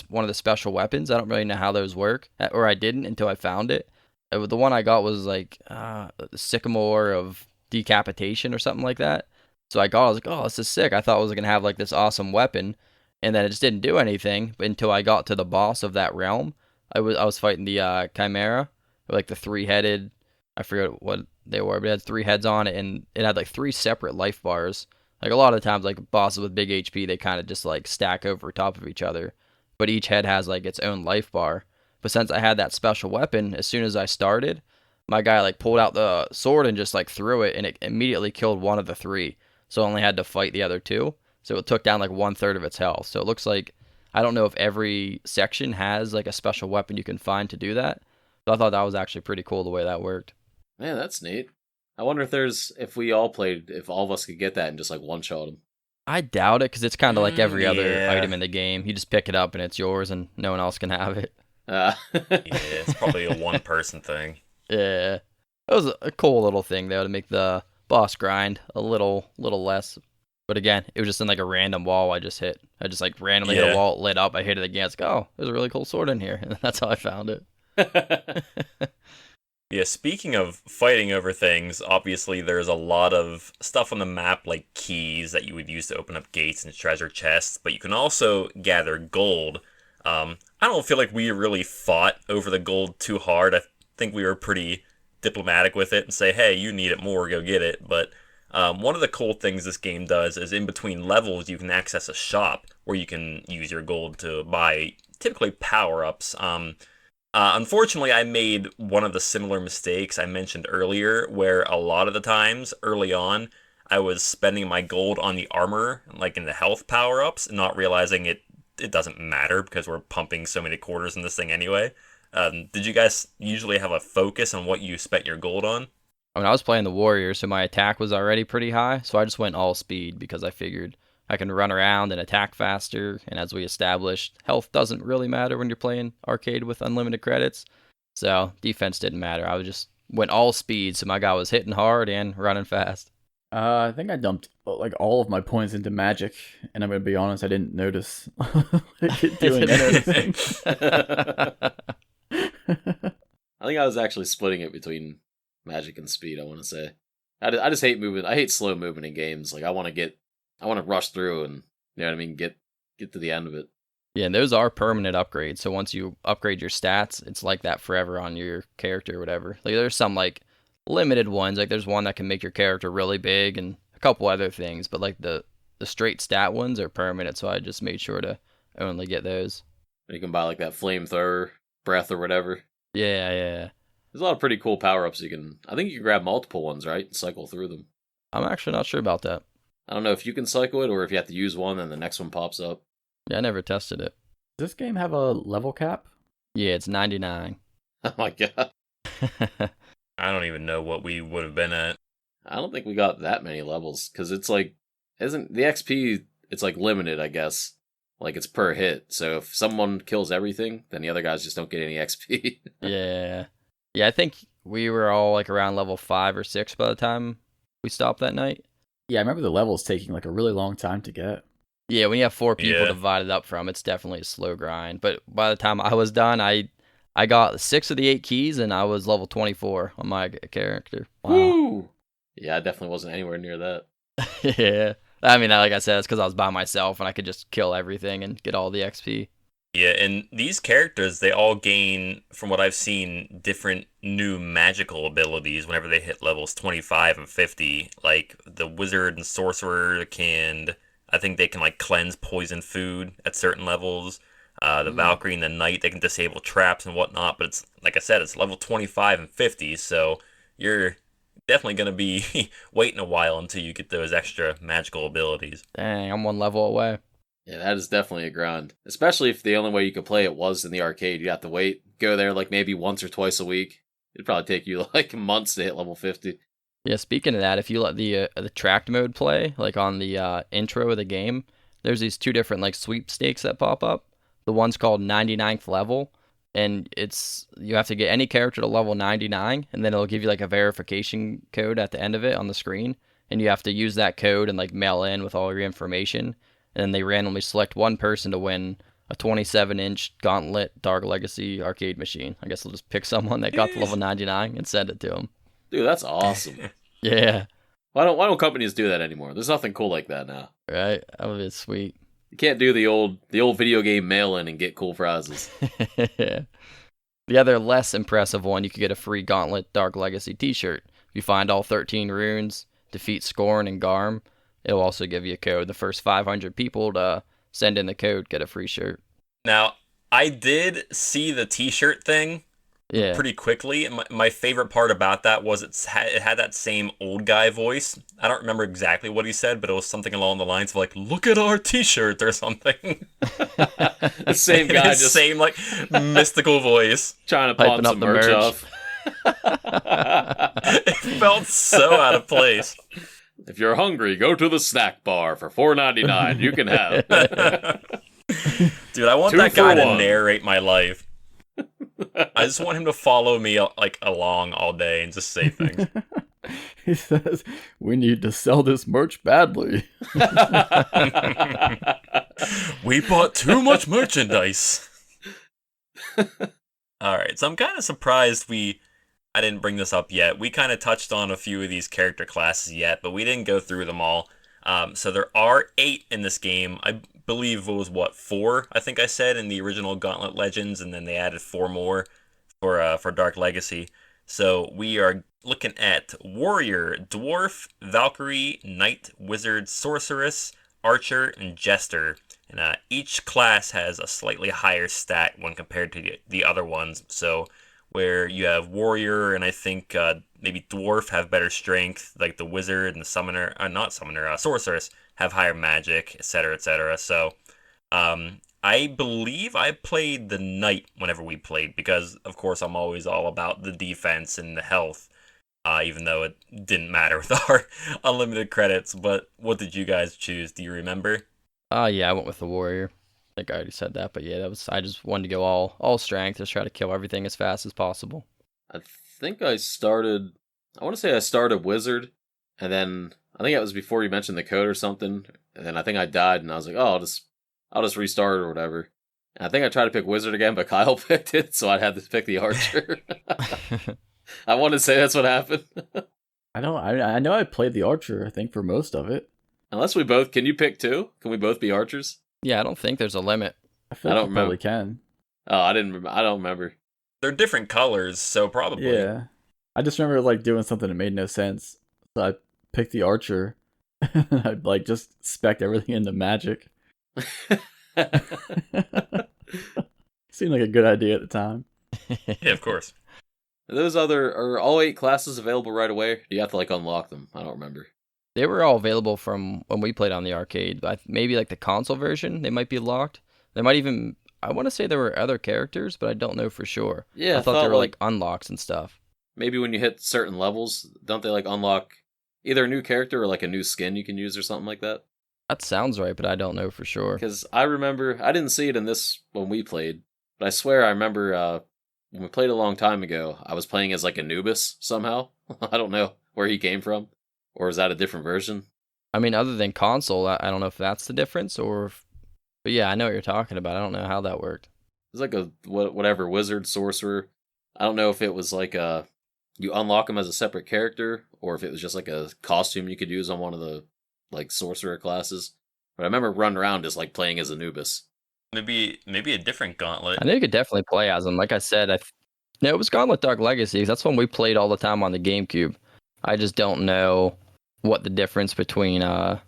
one of the special weapons. I don't really know how those work, or I didn't until I found it. The one I got was, like, the Sycamore of Decapitation or something like that. So I was like, oh, this is sick. I thought I was going to have, like, this awesome weapon, and then it just didn't do anything until I got to the boss of that realm. I was fighting the Chimera, like the 3-headed, I forget what they were, but it had 3 heads on it, and it had like 3 separate life bars. Like a lot of times, like bosses with big HP, they kind of just like stack over top of each other, but each head has like its own life bar. But since I had that special weapon, as soon as I started, my guy like pulled out the sword and just like threw it, and it immediately killed one of the 3. So I only had to fight the other 2. So it took down like 1/3 of its health. So it looks like I don't know if every section has like a special weapon you can find to do that. But I thought that was actually pretty cool the way that worked. Man, that's neat. I wonder if we all played, if all of us could get that and just like one-shot them. I doubt it, because it's kind of like every other Yeah. item in the game. You just pick it up and it's yours, and no one else can have it. Yeah, it's probably a one-person thing. Yeah, it was a cool little thing though to make the boss grind a little less. But again, it was just in like a random wall I just hit. I just like randomly hit Yeah. a wall, it lit up. I hit it again. It's like, oh, there's a really cool sword in here, and that's how I found it. Yeah, speaking of fighting over things, obviously there's a lot of stuff on the map like keys that you would use to open up gates and treasure chests, but you can also gather gold. I don't feel like we really fought over the gold too hard. I think we were pretty diplomatic with it and say, hey, you need it more, go get it. But one of the cool things this game does is in between levels you can access a shop where you can use your gold to buy typically power-ups. Unfortunately, I made one of the similar mistakes I mentioned earlier, where a lot of the times, early on, I was spending my gold on the armor, like in the health power-ups, not realizing it doesn't matter because we're pumping so many quarters in this thing anyway. Did you guys usually have a focus on what you spent your gold on? I mean, I was playing the warrior, so my attack was already pretty high, so I just went all speed because I figured I can run around and attack faster, and as we established, health doesn't really matter when you're playing arcade with unlimited credits. So defense didn't matter. I was just went all speed, so my guy was hitting hard and running fast. I think I dumped like all of my points into magic, and I'm gonna be honest, I didn't notice it doing anything. I think I was actually splitting it between magic and speed. I want to say, I just hate movement. I hate slow movement in games. Like I want to rush through and you know what I mean, get to the end of it. Yeah, and those are permanent upgrades. So once you upgrade your stats, it's like that forever on your character or whatever. Like there's some like limited ones. Like there's one that can make your character really big and a couple other things. But like the straight stat ones are permanent. So I just made sure to only get those. You can buy like that flamethrower breath or whatever. Yeah, yeah. There's a lot of pretty cool power ups you can. I think you can grab multiple ones, right? And cycle through them. I'm actually not sure about that. I don't know if you can cycle it or if you have to use one and the next one pops up. Yeah, I never tested it. Does this game have a level cap? Yeah, it's 99. Oh my god. I don't even know what we would have been at. I don't think we got that many levels because it's like, isn't the XP? It's like limited, I guess. Like it's per hit. So if someone kills everything, then the other guys just don't get any XP. Yeah. Yeah, I think we were all like around level 5 or 6 by the time we stopped that night. Yeah, I remember the levels taking like a really long time to get. Yeah, when you have 4 people Yeah. divided up from, it's definitely a slow grind. But by the time I was done, I got 6 of the 8 keys, and I was level 24 on my character. Woo! Yeah, I definitely wasn't anywhere near that. Yeah. I mean, like I said, it's because I was by myself, and I could just kill everything and get all the XP. Yeah, and these characters, they all gain, from what I've seen, different new magical abilities whenever they hit levels 25 and 50. Like, the wizard and sorcerer I think they can, like, cleanse poison food at certain levels. The Valkyrie and the Knight, they can disable traps and whatnot, but it's, like I said, it's level 25 and 50, so you're definitely going to be waiting a while until you get those extra magical abilities. Dang, I'm 1 level away. Yeah, that is definitely a grind. Especially if the only way you could play it was in the arcade. You have to wait, go there like maybe once or twice a week. It'd probably take you like months to hit level 50. Yeah, speaking of that, if you let the tracked mode play, like on the intro of the game, there's these 2 different like sweepstakes that pop up. The one's called 99th level, and you have to get any character to level 99, and then it'll give you like a verification code at the end of it on the screen, and you have to use that code and like mail in with all your information, and then they randomly select one person to win a 27-inch Gauntlet Dark Legacy arcade machine. I guess they'll just pick someone that got to level 99 and send it to them. Dude, that's awesome. Yeah, Why don't companies do that anymore? There's nothing cool like that now. right? That would be sweet. You can't do the old video game mail-in and get cool prizes. The other less impressive one, you could get a free Gauntlet Dark Legacy t-shirt. If you find all 13 runes, defeat Scorn and Garm, it'll also give you a code. The first 500 people to send in the code get a free shirt. Now, I did see the t-shirt thing Yeah. pretty quickly. My favorite part about that was it had that same old guy voice. I don't remember exactly what he said, but it was something along the lines of like, "Look at our T-shirt" or something. The same guy His just same like mystical voice. trying to pawn Hyping up some the merch merch. off. It felt so out of place. If you're hungry, go to the snack bar for $4.99. You can have. Dude, I want 2 that for guy to 1. narrate my life. I just want him to follow me like along all day and just say things. He says, "We need to sell this merch badly." We bought too much merchandise. Alright, so I'm kind of surprised I didn't bring this up yet. We kind of touched on a few of these character classes yet, but we didn't go through them all. So there are 8 in this game. I believe it was, 4, I think I said, in the original Gauntlet Legends, and then they added 4 more for Dark Legacy. So we are looking at Warrior, Dwarf, Valkyrie, Knight, Wizard, Sorceress, Archer, and Jester. And each class has a slightly higher stat when compared to the other ones. So where you have Warrior and I think maybe Dwarf have better strength, like the Wizard and the Summoner, Sorceress have higher magic, etc., etc. So I believe I played the Knight whenever we played because, of course, I'm always all about the defense and the health. even though it didn't matter with our unlimited credits. But what did you guys choose? Do you remember? Yeah, I went with the warrior. I think I already said that, but yeah, that was I just wanted to go all strength, just try to kill everything as fast as possible. I think I started. I want to say I started wizard, and then I think that was before you mentioned the code or something. And then I think I died, and I was like, oh, I'll just restart or whatever. And I think I tried to pick wizard again, but Kyle picked it, so I had to pick the archer. I want to say that's what happened. I don't. I know I played the archer. I think for most of it. Unless we both, can you pick two? Can we both be archers? Yeah, I don't think there's a limit. I feel I like don't you probably can. Oh, I didn't. I don't remember. They're different colors, so probably. Yeah. I just remember like doing something that made no sense. So I picked the archer. I'd like just spec everything into magic. Seemed like a good idea at the time. Yeah, of course. Are all 8 classes available right away? Or do you have to like unlock them? I don't remember. They were all available from when we played on the arcade, but maybe like the console version, they might be locked. They might even, I want to say there were other characters, but I don't know for sure. Yeah, I thought they were like unlocks and stuff. Maybe when you hit certain levels, don't they like unlock either a new character or like a new skin you can use or something like that? That sounds right, but I don't know for sure. Because I remember, I didn't see it in this when we played, but I swear I remember when we played a long time ago, I was playing as like Anubis somehow. I don't know where he came from. Or is that a different version? I mean, other than console, I don't know if that's the difference but yeah, I know what you're talking about. I don't know how that worked. It's like a whatever wizard, sorcerer. I don't know if it was like you unlock him as a separate character or if it was just like a costume you could use on one of the like sorcerer classes. But I remember running around just like playing as Anubis. Maybe a different gauntlet. I know you could definitely play as them. Like I said, no, it was Gauntlet Dark Legacy. 'Cause that's one we played all the time on the GameCube. I just don't know what the difference between the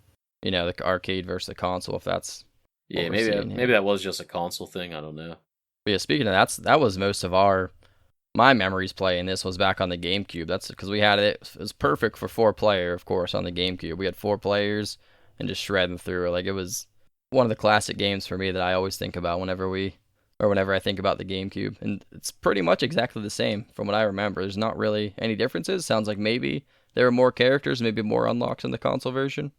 arcade versus the console, if that's Yeah, what we're maybe seeing here. maybe that was just a console thing. I don't know. But yeah, speaking of that was most of my memories playing this was back on the GameCube. That's because we had it. It was perfect for 4-player, of course, on the GameCube. We had 4 players and just shredding through. Like it was one of the classic games for me that I always think about whenever I think about the GameCube. And it's pretty much exactly the same from what I remember. There's not really any differences. Sounds like maybe there are more characters, maybe more unlocks in the console version.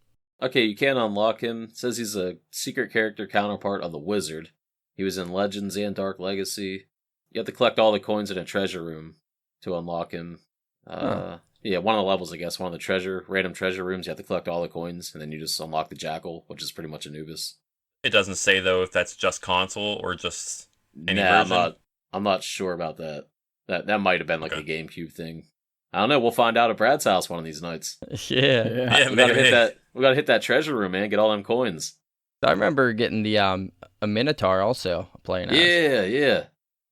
Okay, you can unlock him. It says he's a secret character counterpart of the wizard. He was in Legends and Dark Legacy. You have to collect all the coins in a treasure room to unlock him. Yeah, one of the levels, I guess, one of the random treasure rooms, you have to collect all the coins, and then you just unlock the Jackal, which is pretty much Anubis. It doesn't say though if that's just console or just any Nah, version. I'm not sure about that. That might have been like Okay. a GameCube thing. I don't know. We'll find out at Brad's house one of these nights. Yeah. Yeah, We gotta maybe. hit that. We gotta hit that treasure room, man. Get all them coins. I remember getting the a Minotaur also playing as. Yeah.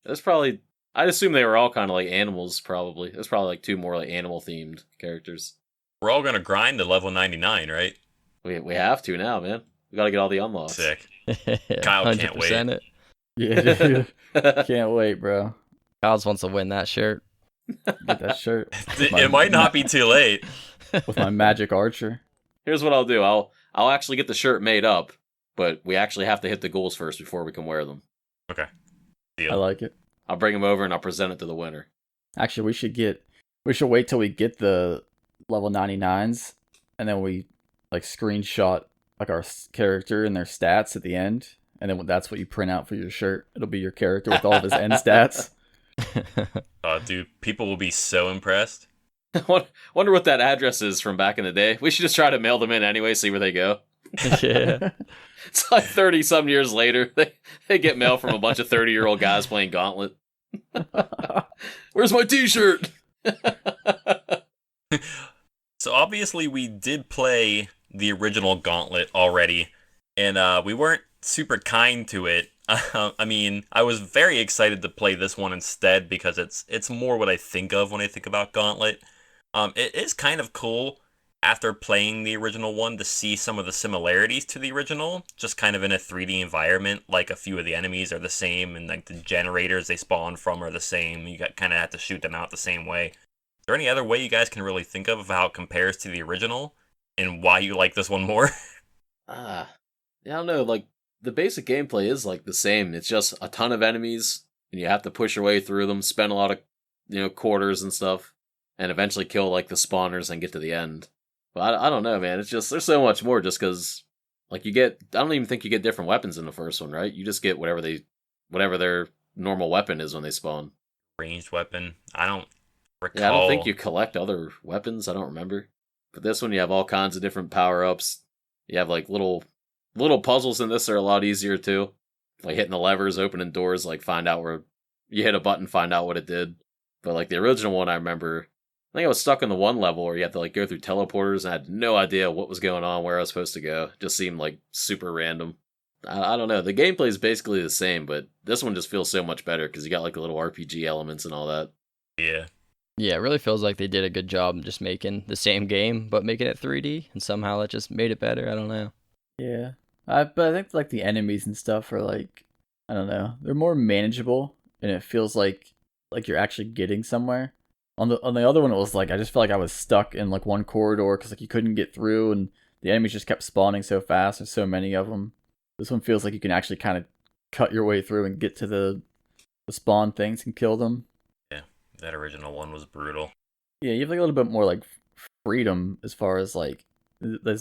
That's probably. I'd assume they were all kind of like animals. Probably. There's probably like 2 more like animal themed characters. We're all gonna grind to level 99, right? We have to now, man. We gotta get all the unlocks. Sick. Kyle can't 100% it. Yeah, dude. Can't wait, bro. Kyle's wants to win that shirt. Get that shirt It might not be too late. with my magic archer. Here's what I'll do. I'll actually get the shirt made up, but we actually have to hit the goals first before we can wear them. Okay. I Deal. like it. I'll bring them over and I'll present it to the winner. Actually, we should wait till we get the level 99s, and then we like screenshot like our character and their stats at the end, and then that's what you print out for your shirt. It'll be your character with all of his end stats. Dude, people will be so impressed. Wonder what that address is from back in the day. We should just try to mail them in anyway, see where they go. Yeah. It's like 30-some years later. They get mail from a bunch of 30-year-old guys playing Gauntlet. Where's my t-shirt? So obviously we did play the original Gauntlet already, and we weren't super kind to it. I mean, I was very excited to play this one instead because it's more what I think of when I think about Gauntlet. It is kind of cool after playing the original one to see some of the similarities to the original, just kind of in a 3D environment. Like a few of the enemies are the same, and like the generators they spawn from are the same. You kind of have to shoot them out the same way. Is there any other way you guys can really think of how it compares to the original and why you like this one more? Yeah, I don't know. Like, the basic gameplay is like the same. It's just a ton of enemies, and you have to push your way through them, spend a lot of, quarters and stuff. and eventually kill like the spawners and get to the end. But I don't know, man. It's just there's so much more just because like you get. I don't even think you get different weapons in the first one, right? You just get whatever their normal weapon is when they spawn. Ranged weapon. I don't recall. Yeah, I don't think you collect other weapons. I don't remember. But this one, you have all kinds of different power ups. You have like little puzzles in this are a lot easier too. Like hitting the levers, opening doors, like find out where you hit a button, find out what it did. But like the original one, I remember, I think I was stuck in the one level where you had to like go through teleporters and I had no idea what was going on, where I was supposed to go. It just seemed like super random. I don't know. The gameplay is basically the same, but this one just feels so much better because you got like the little RPG elements and all that. Yeah. Yeah, it really feels like they did a good job just making the same game, but making it 3D, and somehow that just made it better. I don't know. Yeah. But I think like the enemies and stuff are like, I don't know, they're more manageable, and it feels like you're actually getting somewhere. On the other one, it was like I just felt like I was stuck in like one corridor because like you couldn't get through, and the enemies just kept spawning so fast. There's so many of them. This one feels like you can actually kind of cut your way through and get to the spawn things and kill them. Yeah, that original one was brutal. Yeah, you have like a little bit more like freedom as far as like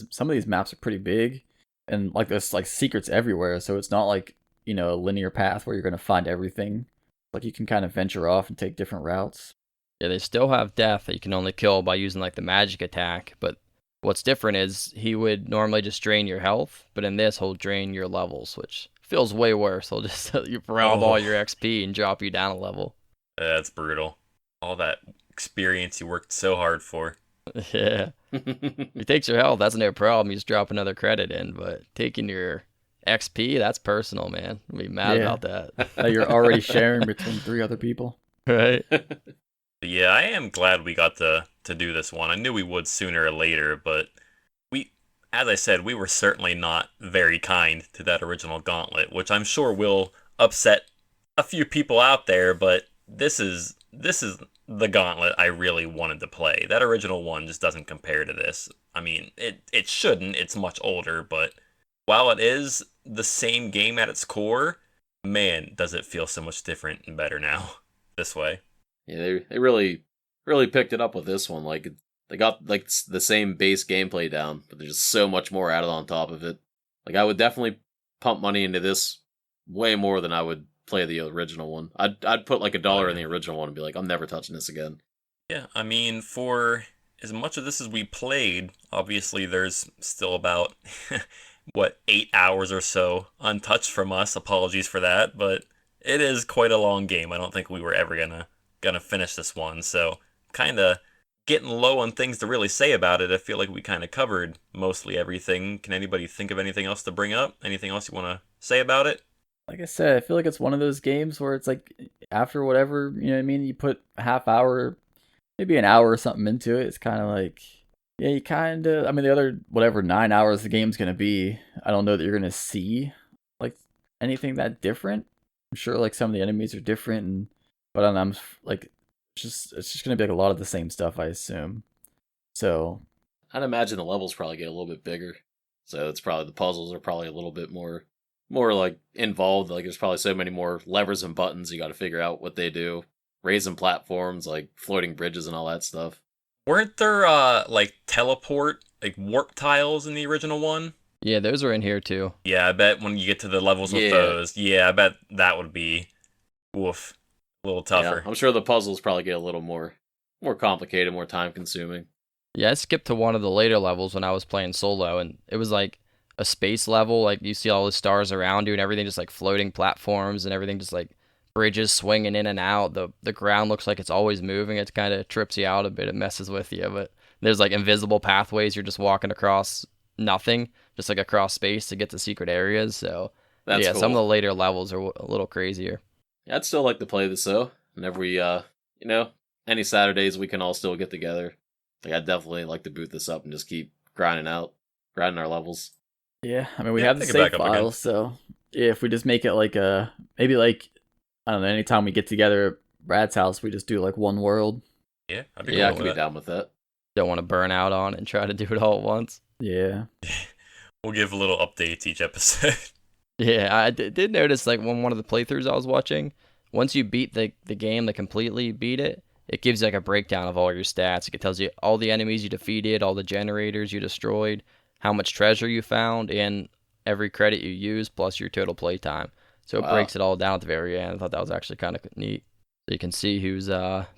some of these maps are pretty big, and like there's like secrets everywhere, so it's not like, you know, a linear path where you're gonna find everything. Like you can kind of venture off and take different routes. Yeah, they still have death that you can only kill by using like the magic attack, but what's different is he would normally just drain your health, but in this he'll drain your levels, which feels way worse. He'll just you rob all your XP and drop you down a level. That's brutal. All that experience you worked so hard for. Yeah. If he takes your health, that's no problem. You just drop another credit in, but taking your XP, that's personal, man. I'll be mad about that. That you're already sharing between 3 other people. Right? Yeah, I am glad we got to do this one. I knew we would sooner or later, but as I said, we were certainly not very kind to that original Gauntlet, which I'm sure will upset a few people out there, but this is the Gauntlet I really wanted to play. That original one just doesn't compare to this. I mean, it shouldn't. It's much older, but while it is the same game at its core, man, does it feel so much different and better now this way. Yeah, they really picked it up with this one. Like they got like the same base gameplay down, but there's just so much more added on top of it. Like I would definitely pump money into this way more than I would play the original one. I'd put like $1 in the original one and be like, I'm never touching this again. Yeah, I mean, for as much of this as we played, obviously there's still about 8 hours or so untouched from us. Apologies for that, but it is quite a long game. I don't think we were ever gonna finish this one, so kind of getting low on things to really say about it. I feel like we kind of covered mostly everything. Can anybody think of anything else to bring up? Anything else you want to say about it? Like I said, I feel like it's one of those games where it's like after whatever, you know what I mean, you put a half hour, maybe an hour or something into it, it's kind of like, yeah, you kind of, I mean, the other, whatever, 9 hours the game's going to be, I don't know that you're going to see, like, anything that different. I'm sure, like, some of the enemies are different, but I don't know, I'm, like, it's just going to be, like, a lot of the same stuff, I assume. So. I'd imagine the levels probably get a little bit bigger. So it's probably, the puzzles are probably a little bit more like involved. Like there's probably so many more levers and buttons you got to figure out what they do. Raising platforms, like floating bridges and all that stuff. Weren't there like teleport, like warp tiles in the original one? Yeah, those are in here too. Yeah, I bet when you get to the levels with those, I bet that would be a little tougher. Yeah, I'm sure the puzzles probably get a little more complicated, more time consuming. Yeah, I skipped to one of the later levels when I was playing solo, and it was like a space level, like you see all the stars around you and everything just like floating platforms and everything just like bridges swinging in and out. The ground looks like it's always moving. It kind of trips you out a bit. It messes with you, but there's like invisible pathways. You're just walking across nothing, just like across space to get to secret areas. So that's cool. Some of the later levels are a little crazier. Yeah, I'd still like to play this though. Whenever we, any Saturdays we can all still get together. Like I'd definitely like to boot this up and just keep grinding our levels. Yeah, I mean, we have the save files, so yeah, if we just make it like maybe like, I don't know, anytime we get together at Brad's house, we just do like one world. Yeah, I can be down with that. Don't want to burn out on it and try to do it all at once. Yeah. We'll give little updates each episode. Yeah, I did notice like one of the playthroughs I was watching, once you beat the game, completely beat it, it gives like a breakdown of all your stats. It tells you all the enemies you defeated, all the generators you destroyed, how much treasure you found, and every credit you used, plus your total playtime. So it Wow. breaks it all down at the very end. I thought that was actually kind of neat. So you can see who's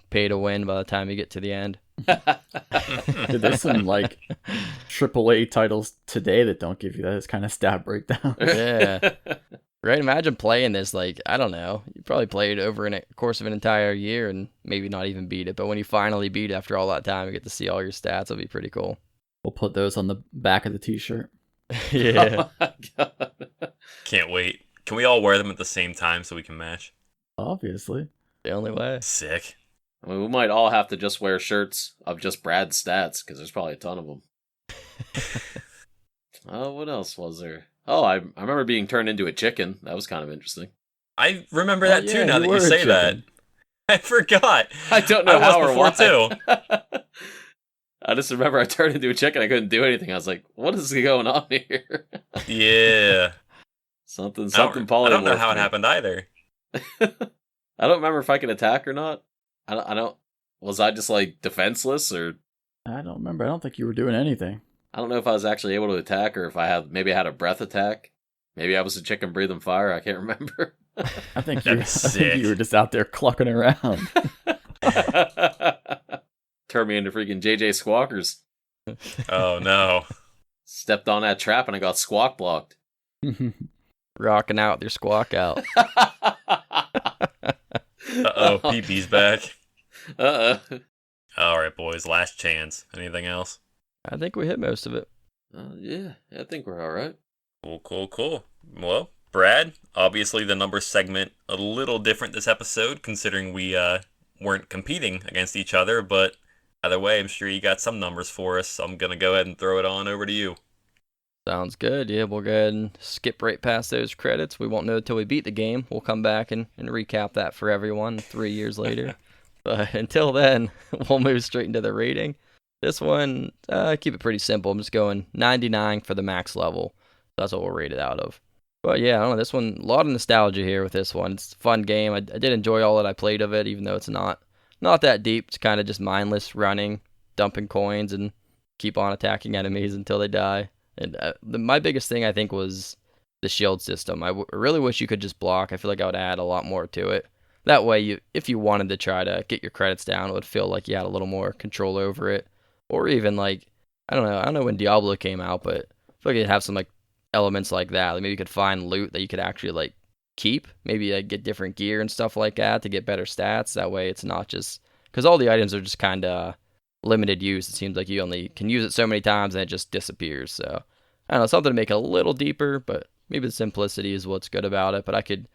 pay to win by the time you get to the end. Dude, there's some like AAA titles today that don't give you that kind of stat breakdown. Yeah. Right? Imagine playing this, like, I don't know. You probably played over in a course of an entire year and maybe not even beat it. But when you finally beat it after all that time, you get to see all your stats. It'll be pretty cool. We'll put those on the back of the t-shirt. Yeah. Oh my god. Can't wait. Can we all wear them at the same time so we can match? Obviously. The only way. Sick. I mean, we might all have to just wear shirts of just Brad's stats because there's probably a ton of them. What else was there? Oh, I remember being turned into a chicken. That was kind of interesting. I remember Oh, that yeah, too. Now you that were you a say that, chicken. I forgot. I don't know I how was or why. before, I just remember I turned into a chicken. I couldn't do anything. I was like, "What is going on here?" Yeah. something I don't know polymorphed how it me. happened either. I don't remember if I could attack or not. I don't. Was I just like defenseless, or I don't remember. I don't think you were doing anything. I don't know if I was actually able to attack, or if I had a breath attack. Maybe I was a chicken breathing fire. I can't remember. I think That'd be sick. you were just out there clucking around. Turned me into freaking JJ Squawkers. Oh no. Stepped on that trap and I got squawk blocked. Rocking out with your squawk out. Uh-oh, PP-'s back. Uh-oh. Alright, boys, last chance. Anything else? I think we hit most of it. Yeah, I think we're all right. Cool. Well, Brad, obviously the numbers segment a little different this episode, considering we weren't competing against each other, but either way, I'm sure you got some numbers for us, so I'm going to go ahead and throw it on over to you. Sounds good. Yeah, we'll go ahead and skip right past those credits. We won't know until we beat the game. We'll come back and recap that for everyone 3 years later. But until then, we'll move straight into the rating. This one, keep it pretty simple. I'm just going 99 for the max level. That's what we'll rate it out of. But yeah, I don't know. This one, a lot of nostalgia here with this one. It's a fun game. I did enjoy all that I played of it, even though it's not that deep. It's kind of just mindless running, dumping coins, and keep on attacking enemies until they die. And my biggest thing, I think, was the shield system. I really wish you could just block. I feel like I would add a lot more to it. That way, if you wanted to try to get your credits down, it would feel like you had a little more control over it. Or even like, I don't know when Diablo came out, but I feel like it'd have some like elements like that. Like maybe you could find loot that you could actually like keep. Maybe like get different gear and stuff like that to get better stats. That way, it's not just because all the items are just kind of limited use. It seems like you only can use it so many times and it just disappears. So I don't know, something to make it a little deeper, but maybe the simplicity is what's good about it. But I could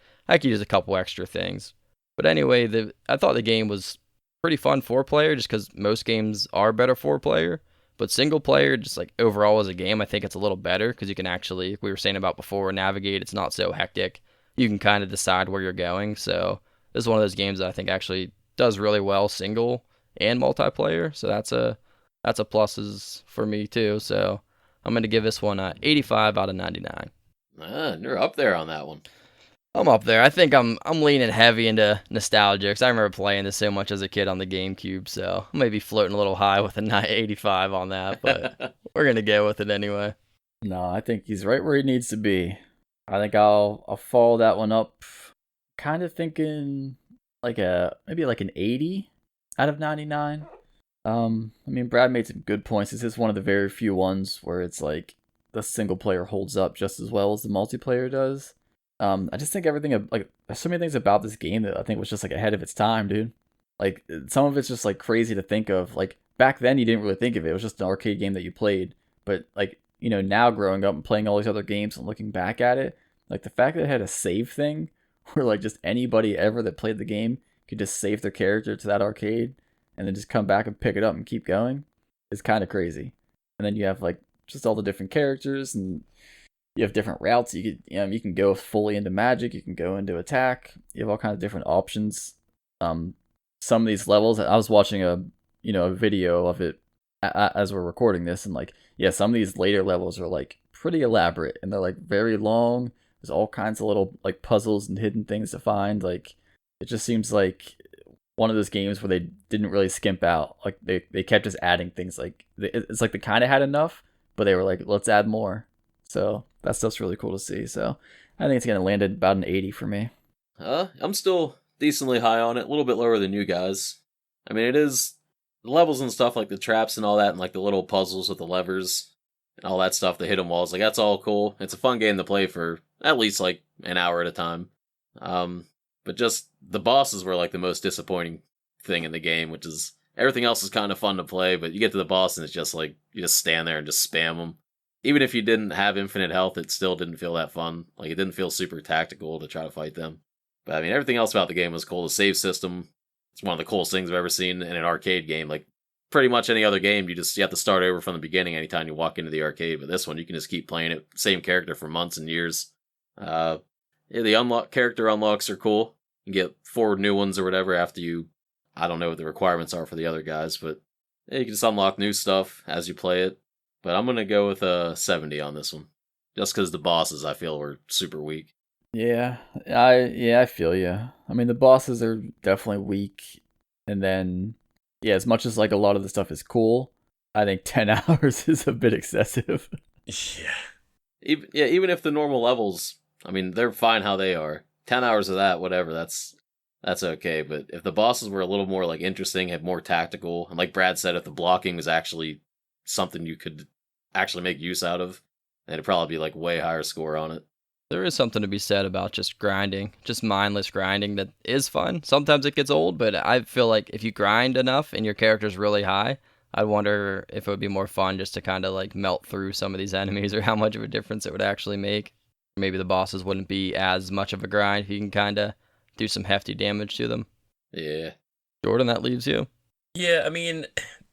use a couple extra things. But anyway, I thought the game was pretty fun 4-player just because most games are better 4-player. But single player, just like overall as a game, I think it's a little better because you can actually, like we were saying about before, navigate. It's not so hectic. You can kind of decide where you're going. So this is one of those games that I think actually does really well single and multiplayer. So that's a pluses for me too. So I'm going to give this one a 85 out of 99. You're up there on that one. I'm up there. I think I'm leaning heavy into nostalgia because I remember playing this so much as a kid on the GameCube. So I may be floating a little high with a 85 on that, but we're going to go with it anyway. No, I think he's right where he needs to be. I think I'll follow that one up. Kind of thinking maybe like an 80 out of 99. I mean, Brad made some good points. This is one of the very few ones where it's like the single player holds up just as well as the multiplayer does. I just think everything, like, there's so many things about this game that I think was just like ahead of its time, dude. Like, some of it's just like crazy to think of. Like, back then you didn't really think of it. It was just an arcade game that you played. But like, you know, now growing up and playing all these other games and looking back at it, like the fact that it had a save thing where like just anybody ever that played the game could just save their character to that arcade and then just come back and pick it up and keep going is kind of crazy. And then you have like just all the different characters and you have different routes. You can go fully into magic. You can go into attack. You have all kinds of different options. Some of these levels, I was watching a video of it as we're recording this, and like, yeah, some of these later levels are like pretty elaborate and they're like very long. There's all kinds of little like puzzles and hidden things to find. Like, it just seems like one of those games where they didn't really skimp out. Like they kept just adding things. Like it's like they kind of had enough, but they were like, let's add more. So that stuff's really cool to see. So I think it's gonna land at about an 80 for me. I'm still decently high on it, a little bit lower than you guys. I mean, it is the levels and stuff like the traps and all that, and like the little puzzles with the levers and all that stuff, the hidden walls. Like that's all cool. It's a fun game to play for at least like an hour at a time. But just the bosses were like the most disappointing thing in the game, which is everything else is kind of fun to play, but you get to the boss and it's just like you just stand there and just spam them. Even if you didn't have infinite health, it still didn't feel that fun. Like it didn't feel super tactical to try to fight them. But I mean, everything else about the game was cool. The save system, it's one of the coolest things I've ever seen in an arcade game. Like pretty much any other game, you have to start over from the beginning anytime you walk into the arcade. But this one, you can just keep playing it, same character for months and years. Yeah, the character unlocks are cool. You get 4 new ones or whatever after you. I don't know what the requirements are for the other guys, but yeah, you can just unlock new stuff as you play it. But I'm gonna go with a 70 on this one, just because the bosses I feel were super weak. Yeah, I feel you. I mean, the bosses are definitely weak, and then yeah, as much as like a lot of the stuff is cool, I think 10 hours is a bit excessive. Yeah. Even if the normal levels, I mean, they're fine how they are. 10 hours of that, whatever, that's okay. But if the bosses were a little more like interesting, had more tactical, and like Brad said, if the blocking was actually something you could actually make use out of, then it'd probably be like way higher score on it. There is something to be said about just grinding, just mindless grinding that is fun. Sometimes it gets old, but I feel like if you grind enough and your character's really high, I wonder if it would be more fun just to kind of like melt through some of these enemies or how much of a difference it would actually make. Maybe the bosses wouldn't be as much of a grind if you can kind of do some hefty damage to them. Yeah. Jordan, that leaves you. Yeah, I mean,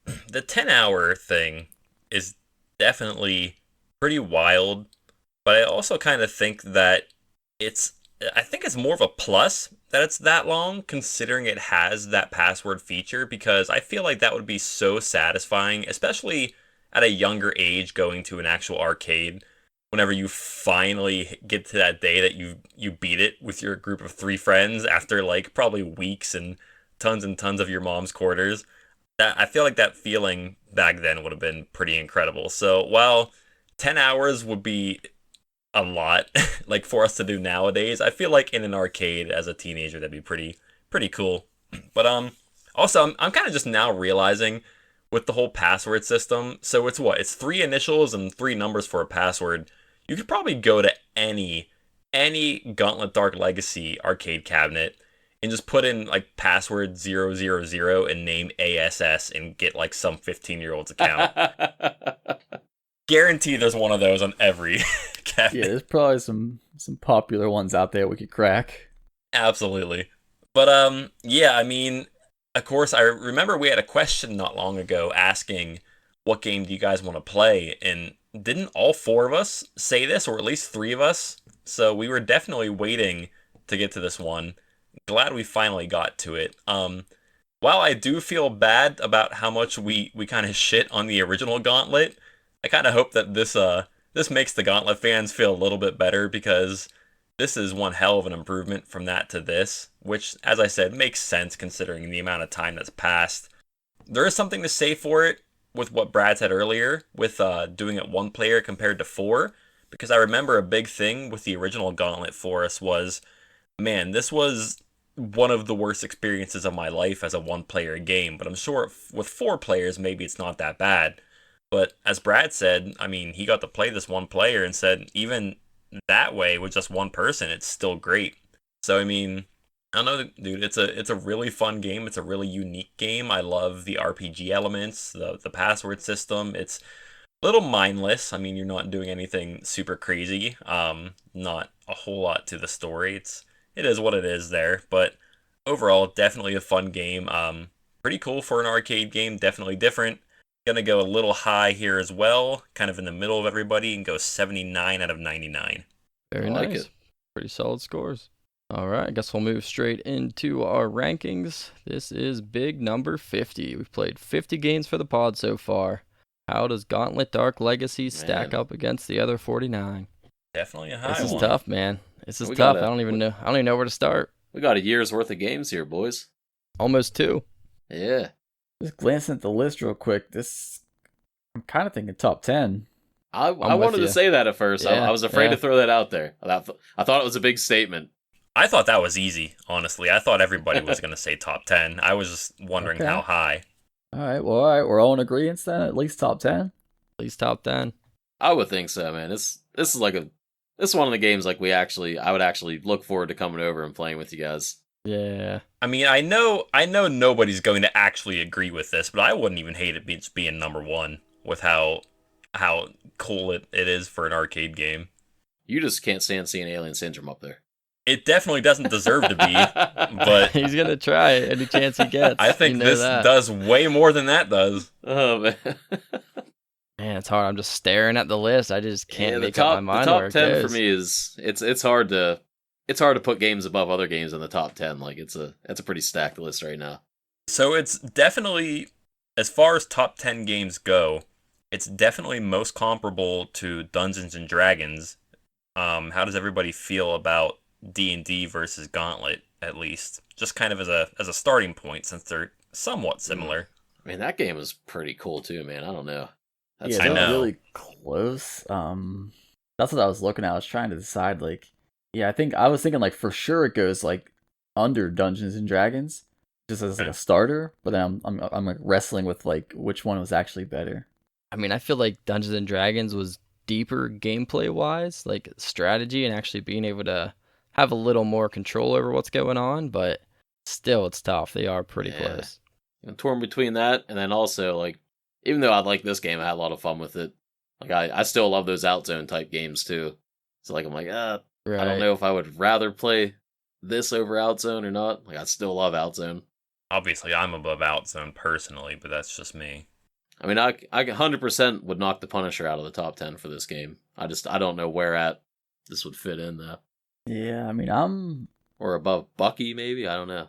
the 10-hour thing is definitely pretty wild, but I also kind of think that I think it's more of a plus that it's that long, considering it has that password feature, because I feel like that would be so satisfying, especially at a younger age going to an actual arcade. Whenever you finally get to that day that you beat it with your group of 3 friends after like probably weeks and tons of your mom's quarters, that I feel like that feeling back then would have been pretty incredible. So while 10 hours would be a lot like for us to do nowadays, I feel like in an arcade as a teenager that'd be pretty cool. But also I'm kind of just now realizing with the whole password system, so it's 3 initials and 3 numbers for a password. You could probably go to any Gauntlet Dark Legacy arcade cabinet and just put in like password 000 and name ASS and get like some 15-year-old's account. Guarantee there's one of those on every cabinet. Yeah, there's probably some popular ones out there we could crack. Absolutely. But yeah, I mean, of course, I remember we had a question not long ago asking what game do you guys want to play, and didn't all 4 of us say this, or at least 3 of us? So we were definitely waiting to get to this one. Glad we finally got to it. While I do feel bad about how much we kind of shit on the original Gauntlet, I kind of hope that this makes the Gauntlet fans feel a little bit better, because this is one hell of an improvement from that to this, which, as I said, makes sense considering the amount of time that's passed. There is something to say for it with what Brad said earlier, with doing it 1 player compared to 4, because I remember a big thing with the original Gauntlet for us was, man, this was one of the worst experiences of my life as a 1-player game, but I'm sure with 4 players, maybe it's not that bad. But as Brad said, I mean, he got to play this 1 player and said even that way with just 1 person, it's still great. So, I mean, I don't know, dude, it's a really fun game. It's a really unique game. I love the RPG elements, the password system. It's a little mindless. I mean, you're not doing anything super crazy. Not a whole lot to the story. It is what it is there, but overall, definitely a fun game. Pretty cool for an arcade game, definitely different. Gonna go a little high here as well, kind of in the middle of everybody, and go 79 out of 99. Very I like nice. it. Pretty solid scores. All right, I guess we'll move straight into our rankings. This is big number 50. We've played 50 games for the pod so far. How does Gauntlet Dark Legacy stack up against the other 49? Definitely a high This is one. tough, man. This is We tough. gotta- I don't even know where to start. We got a year's worth of games here, boys. Almost 2. Yeah. Just glancing at the list real quick. I'm kind of thinking top 10. I with wanted to you. say that at first. Yeah, I was afraid yeah. to throw that out there. I thought it was a big statement. I thought that was easy, honestly. I thought everybody was going to say top 10. I was just wondering Okay. how high. All right, we're all in agreement then. At least top 10. At least top 10. I would think so, man. This is one of the games like I would actually look forward to coming over and playing with you guys. Yeah. I mean, I know nobody's going to actually agree with this, but I wouldn't even hate it being number 1 with how cool it is for an arcade game. You just can't stand seeing Alien Syndrome up there. It definitely doesn't deserve to be, but He's going to try it any chance he gets. I think You know this that. does way more than that does. Oh man. Man, it's hard. I'm just staring at the list. I just can't Yeah, make up my mind the where top it 10 goes. for me is it's hard to put games above other games in the top 10. Like it's a pretty stacked list right now. So it's definitely, as far as top 10 games go, it's definitely most comparable to Dungeons and Dragons. How does everybody feel about D&D versus Gauntlet, at least? Just kind of as a starting point, since they're somewhat similar. I mean, that game was pretty cool too, man. I don't know. That's Yeah, I they're know. really close. That's what I was looking at. I was trying to decide, like, yeah, I was thinking, like, for sure it goes, like, under Dungeons and Dragons, just as, like, a starter, but then I'm like, wrestling with, like, which one was actually better. I mean, I feel like Dungeons and Dragons was deeper gameplay-wise, like strategy and actually being able to have a little more control over what's going on, but still, it's tough. They are pretty Yeah. close. I'm torn between that and then also, like, even though I like this game, I had a lot of fun with it. Like, I still love those Outzone type games too. So, like, I'm like, I Right. don't know if I would rather play this over Outzone or not. Like, I still love Outzone. Obviously, I'm above Outzone personally, but that's just me. I mean, I 100% would knock the Punisher out of the top 10 for this game. I don't know where at this would fit in though. Yeah, I mean, Or above Bucky, maybe? I don't know.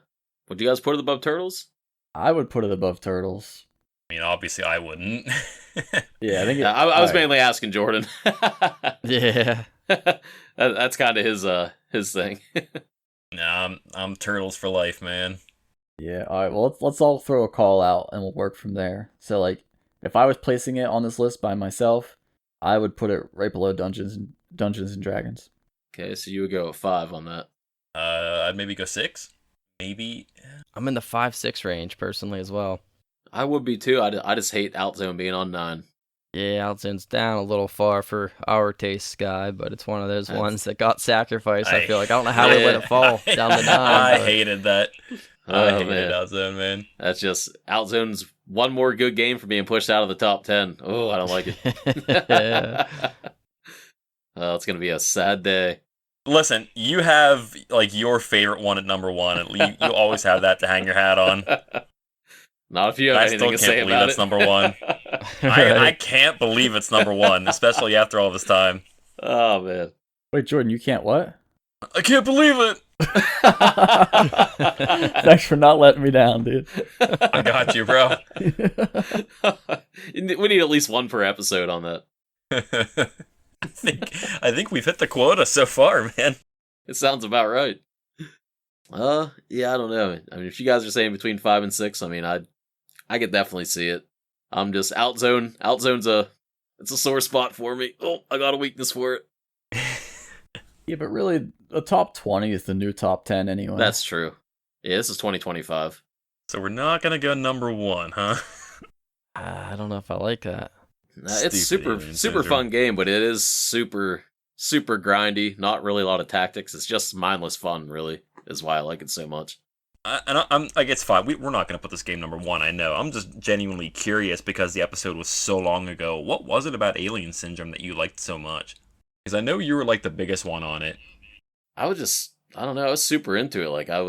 Would you guys put it above Turtles? I would put it above Turtles. I mean, obviously, I wouldn't. Yeah, I think Yeah, I was alright. mainly asking Jordan. Yeah. That's kind of his thing. Nah, I'm Turtles for life, man. Yeah, all right. Well, let's all throw a call out and we'll work from there. So, like, if I was placing it on this list by myself, I would put it right below Dungeons and Dragons. Okay, so you would go 5 on that. I'd maybe go 6. Maybe. I'm in the 5-6 range personally as well. I would be too. I just hate Outzone being on 9. Yeah, Outzone's down a little far for our taste, Sky, but it's one of those That's- ones that got sacrificed. I feel like I don't know how Yeah. we let it fall down the 9. I but- hated that. I Oh, hated man. Outzone, man. That's just Outzone's one more good game for being pushed out of the top 10. Oh, I don't like it. Yeah. Oh, it's gonna be a sad day. Listen, you have like your favorite one at number 1. You always have that to hang your hat on. Not if you have I anything still to can't say believe about it's it. number 1. I can't believe it's number 1, especially after all this time. Oh man. Wait, Jordan, you can't what? I can't believe it. Thanks for not letting me down, dude. I got you, bro. We need at least one per episode on that. I think we've hit the quota so far, man. It sounds about right. Yeah, I don't know. I mean, if you guys are saying between 5 and 6, I mean, I could definitely see it. I'm just Outzone. It's a sore spot for me. Oh, I got a weakness for it. Yeah, but really, the top 20 is the new top 10 anyway. That's true. Yeah, this is 2025. So we're not gonna go number 1, huh? I don't know if I like that. It's Stupid super Alien super Syndrome. fun game, but it is super grindy. Not really a lot of tactics. It's just mindless fun. Really, is why I like it so much. I'm like, it's fine. We're not gonna put this game number 1. I know. I'm just genuinely curious because the episode was so long ago. What was it about Alien Syndrome that you liked so much? Because I know you were like the biggest one on it. I don't know. I was super into it. Like I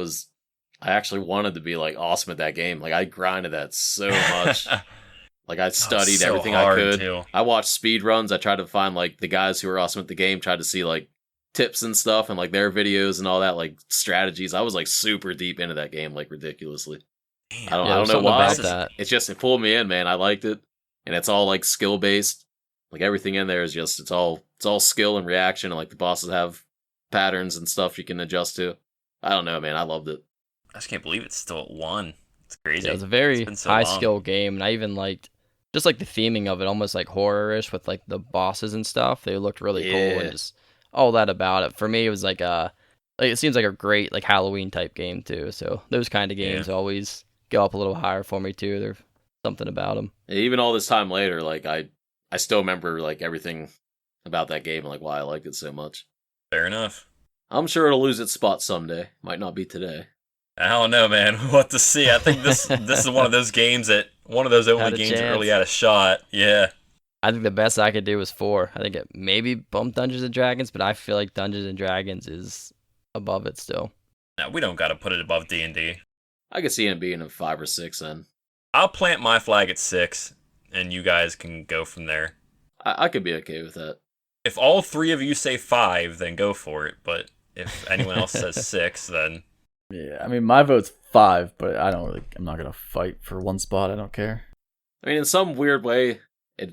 actually wanted to be like awesome at that game. Like I grinded that so much. Like I studied so everything hard, I could. too. I watched speed runs. I tried to find like the guys who were awesome at the game. Tried to see like tips and stuff and like their videos and all that, like strategies. I was like super deep into that game, like ridiculously. Damn. I don't Yeah, know there's something why. about that. It's just it pulled me in, man. I liked it, and it's all like skill based. Like everything in there is just it's all skill and reaction, and like the bosses have patterns and stuff you can adjust to. I don't know, man. I loved it. I just can't believe it's still at 1. It's crazy. Yeah, it was a It's very been so high long. skill game, and I even liked just like the theming of it, almost like horror-ish with like the bosses and stuff. They looked really cool, Yeah. and just all that about it. For me, it was like it seems like a great like Halloween type game too. So those kind of Yeah. games always go up a little higher for me too. There's something about them. Even all this time later, like I still remember like everything about that game and like why I liked it so much. Fair enough. I'm sure it'll lose its spot someday. Might not be today. I don't know, man. What to see? I think this is one of those games one of those only Had a games that really chance. had a shot. Yeah. I think the best I could do was 4. I think it maybe bumped Dungeons and Dragons, but I feel like Dungeons and Dragons is above it still. Now we don't got to put it above D&D. I could see it being a 5 or 6 then. I'll plant my flag at 6, and you guys can go from there. I could be okay with that. If all 3 of you say 5, then go for it. But if anyone else says 6, then Yeah, I mean, my vote's 5, but I'm not gonna fight for one spot. I don't care. I mean, in some weird way, I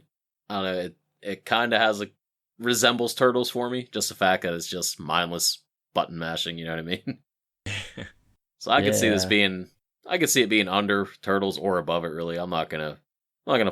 don't know, it kind of has like resembles Turtles for me. Just the fact that it's just mindless button mashing. You know what I mean? So I could see this Yeah. being, I could see it being under Turtles or above it. Really, I'm not gonna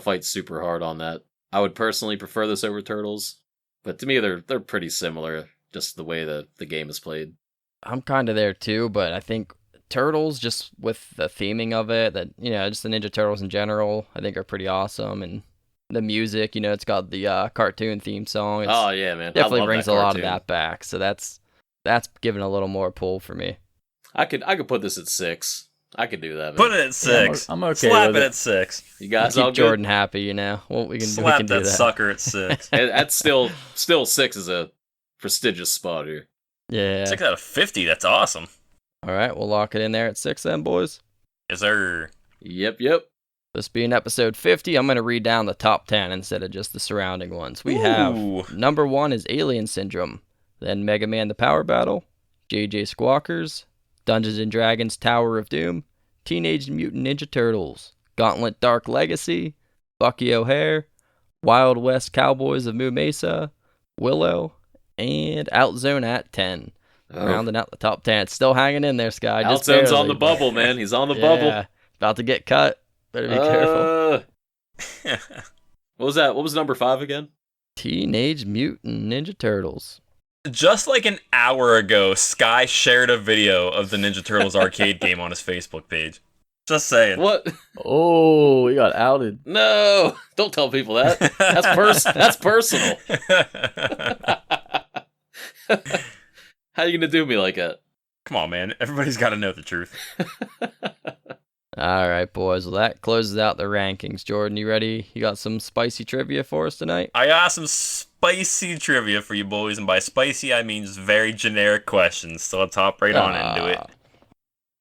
fight super hard on that. I would personally prefer this over Turtles, but to me they're pretty similar. Just the way the game is played. I'm kind of there too, but I think Turtles, just with the theming of it, that just the Ninja Turtles in general, I think are pretty awesome, and the music, it's got the cartoon theme song. It's Oh yeah, man, I definitely love brings that a lot of cartoon. that back. So that's giving a little more pull for me. I could put this at 6. I could do that. Man. put it at 6. I'm okay Slap with it it. at 6. You guys Keep all good? Jordan happy, Well, we can Slap do that that. sucker at 6. That's still 6 is a prestigious spot here. Yeah. 6 out of 50. That's awesome. All right, we'll lock it in there at 6 then, boys. Is there? Yep. This being episode 50, I'm going to read down the top 10 instead of just the surrounding ones. We have Ooh. number 1 is Alien Syndrome, then Mega Man the Power Battle, JJ Squawkers, Dungeons and Dragons Tower of Doom, Teenage Mutant Ninja Turtles, Gauntlet Dark Legacy, Bucky O'Hare, Wild West Cowboys of Moo Mesa, Willow, and Outzone at 10. Rounding out the top 10. It's still hanging in there, Sky. Just Outzone's on barely, the but- bubble, man. He's on the Yeah, about to get cut. Better be careful. bubble. What was that? What was number 5 again? Teenage Mutant Ninja Turtles. Just like an hour ago, Sky shared a video of the Ninja Turtles arcade game on his Facebook page. Just saying. What? Oh, we got outed. No! Don't tell people that. That's personal. How you gonna do me like that? Come on, man. Everybody's got to know the truth. All right, boys. Well, that closes out the rankings. Jordan, you ready? You got some spicy trivia for us tonight? I got some spicy trivia for you boys, and by spicy, I mean just very generic questions, so let's hop right on into it.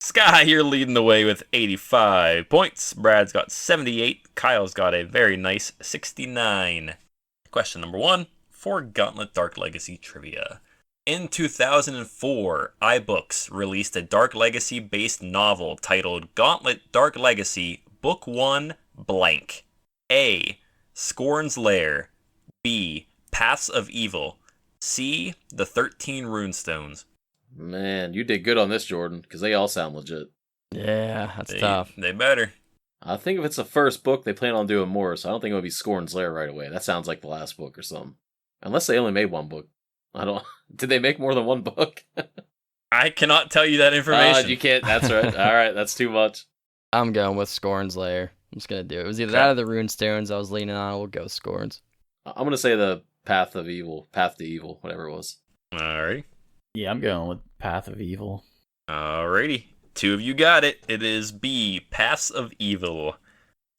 Sky, you're leading the way with 85 points. Brad's got 78. Kyle's got a very nice 69. Question number 1 for Gauntlet Dark Legacy trivia. In 2004, iBooks released a Dark Legacy based novel titled Gauntlet Dark Legacy Book 1 blank. A. Scorn's Lair. B. Paths of Evil. C. The 13 Runestones. Man, you did good on this, Jordan, because they all sound legit. Yeah, that's tough. They better. I think if it's the first book, they plan on doing more, so I don't think it would be Scorn's Lair right away. That sounds like the last book or something. Unless they only made one book. I don't... Did they make more than one book? I cannot tell you that information. You can't. That's right. All right, that's too much. I'm going with Scorn's Lair. I'm just going to do it. It was either Okay. that or the Runestones I was leaning on. We'll go with Scorns. I'm going to say the Path to Evil, whatever it was. Alright. Yeah, I'm going with Path of Evil. Alrighty. 2 of you got it. It is B. Paths of Evil.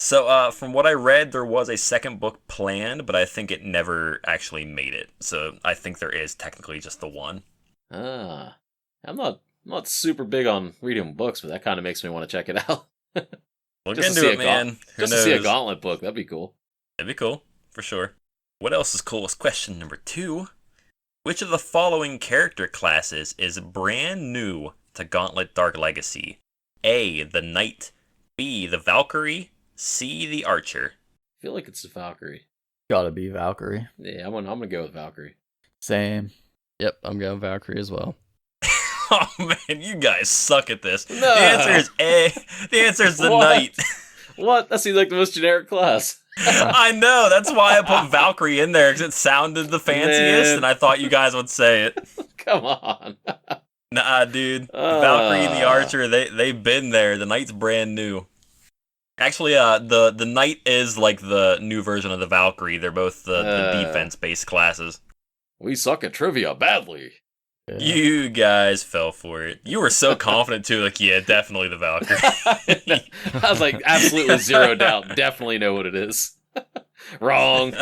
So, from what I read, there was a second book planned, but I think it never actually made it. So, I think there is technically just the one. Ah, I'm not super big on reading books, but that kind of makes me want to check it out. Look Just to into see it, a man. Who Just to see a knows? Gauntlet book, that'd be cool. That'd be cool, for sure. What else is cool is question number 2. Which of the following character classes is brand new to Gauntlet Dark Legacy? A. The Knight. B. The Valkyrie. C. The Archer. I feel like it's the Valkyrie. Gotta be Valkyrie. Yeah, I'm gonna go with Valkyrie. Same. Yep, I'm going Valkyrie as well. Oh man, you guys suck at this. No. The answer is A. The answer is the What? knight. What? That seems like the most generic class. I know. That's why I put Valkyrie in there because it sounded the fanciest, Man. and I thought you guys would say it. Come on. Nah, dude. Valkyrie and the Archer, they've been there. The Knight's brand new. Actually, the Knight is like the new version of the Valkyrie. They're both the defense-based classes. We suck at trivia badly. Yeah. You guys fell for it. You were so confident too, like, yeah, definitely the Valkyrie. I was like, absolutely zero doubt. Definitely know what it is. Wrong.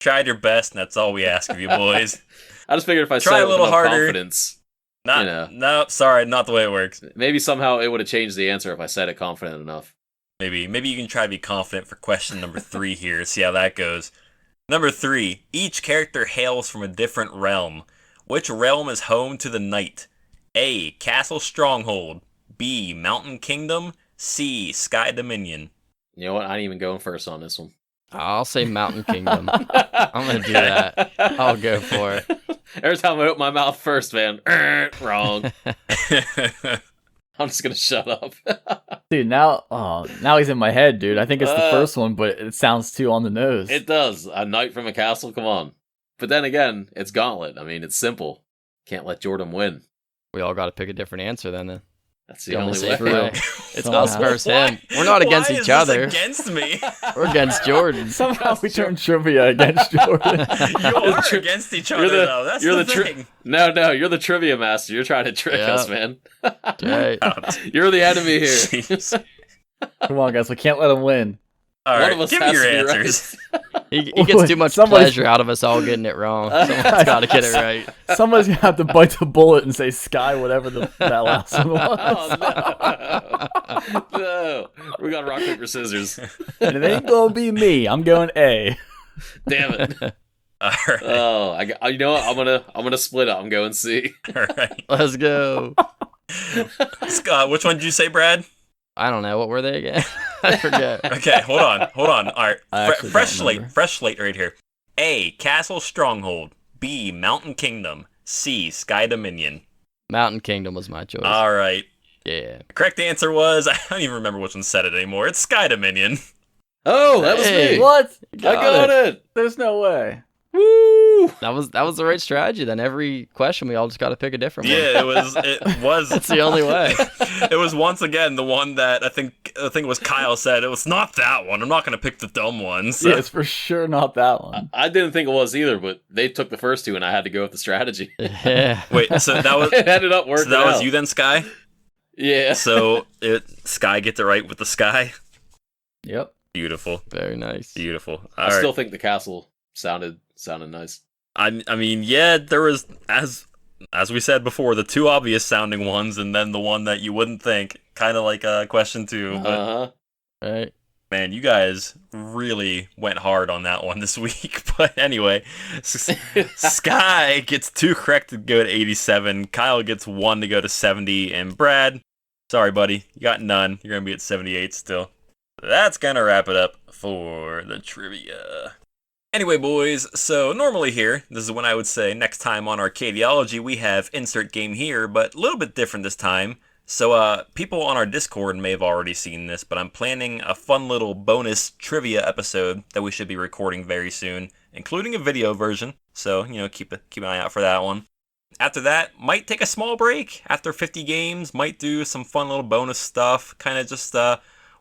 Tried your best, and that's all we ask of you, boys. I just figured if I Try said a it with little enough harder. confidence, No, sorry, not the way it works. maybe somehow it would have changed the answer if I said it confident enough. Maybe you can try to be confident for question number 3 here. See how that goes. Number 3. Each character hails from a different realm. Which realm is home to the Knight? A. Castle Stronghold. B. Mountain Kingdom. C. Sky Dominion. You know what? I ain't even going first on this one. I'll say Mountain Kingdom. I'm gonna do that. I'll go for it. Every time I open my mouth first, man, wrong. I'm just gonna shut up. Dude, now he's in my head, dude. I think it's the first one, but it sounds too on the nose. It does. A knight from a castle? Come on. But then again, it's Gauntlet. I mean, it's simple. Can't let Jordan win. We all got to pick a different answer then. That's the Go on only the way. safe route. It's Somehow. us versus him. We're not against Why each is this other. against me. We're against Jordan. Somehow we turned trivia against Jordan. You are against each other, though. That's the thing. No, you're the trivia master. You're trying to trick Yeah. us, man. Right. You're the enemy here. Jeez. Come on, guys, we can't let him win. All One right, of us give me has your to be right. answers. He gets too much Somebody's- pleasure out of us all getting it wrong. Someone's got to get it right. Somebody's gonna have to bite the bullet and say Sky, whatever that last one was. Oh, no. No. We got rock, paper, scissors. And it ain't gonna be me. I'm going A. Damn it. All right, Oh, you know what? I'm gonna split up. I'm going C. all right. Let's go. Scott, which one did you say, Brad? I don't know. What were they again? I forget. Okay, hold on. All right, I actually fresh don't remember. fresh slate right here. A. Castle Stronghold. B. Mountain Kingdom. C. Sky Dominion. Mountain Kingdom was my choice. All right. Yeah. The correct answer was, I don't even remember which one said it anymore. It's Sky Dominion. Oh, that was Hey. me. What? I got it. There's no way. Woo! That was the right strategy. Then every question we all just got to pick a different one. Yeah, it was. That's the only way. It was once again the one that I think it was Kyle said. It was not that one. I'm not gonna pick the dumb ones. Yeah, it's for sure not that one. I didn't think it was either, but they took the first two, and I had to go with the strategy. Yeah. Wait, so that was It ended up working. so that was out. you then, Sky. Yeah. So Sky gets it right with the Sky. Yep. Beautiful, Very nice. beautiful. I All right. still think the castle sounded nice. I mean, yeah, there was as we said before, the two obvious sounding ones, and then the one that you wouldn't think, kind of like question 2. But Uh-huh. Right. man, you guys really went hard on that one this week. But anyway, Sky gets 2 correct to go to 87. Kyle gets 1 to go to 70, and Brad, sorry, buddy, you got none. You're gonna be at 78 still. That's gonna wrap it up for the trivia. Anyway, boys, so normally here, this is when I would say next time on Arcadiology, we have insert game here, but a little bit different this time. So, people on our Discord may have already seen this, but I'm planning a fun little bonus trivia episode that we should be recording very soon, including a video version. So, keep an eye out for that one. After that, might take a small break. After 50 games, might do some fun little bonus stuff. Kind of just,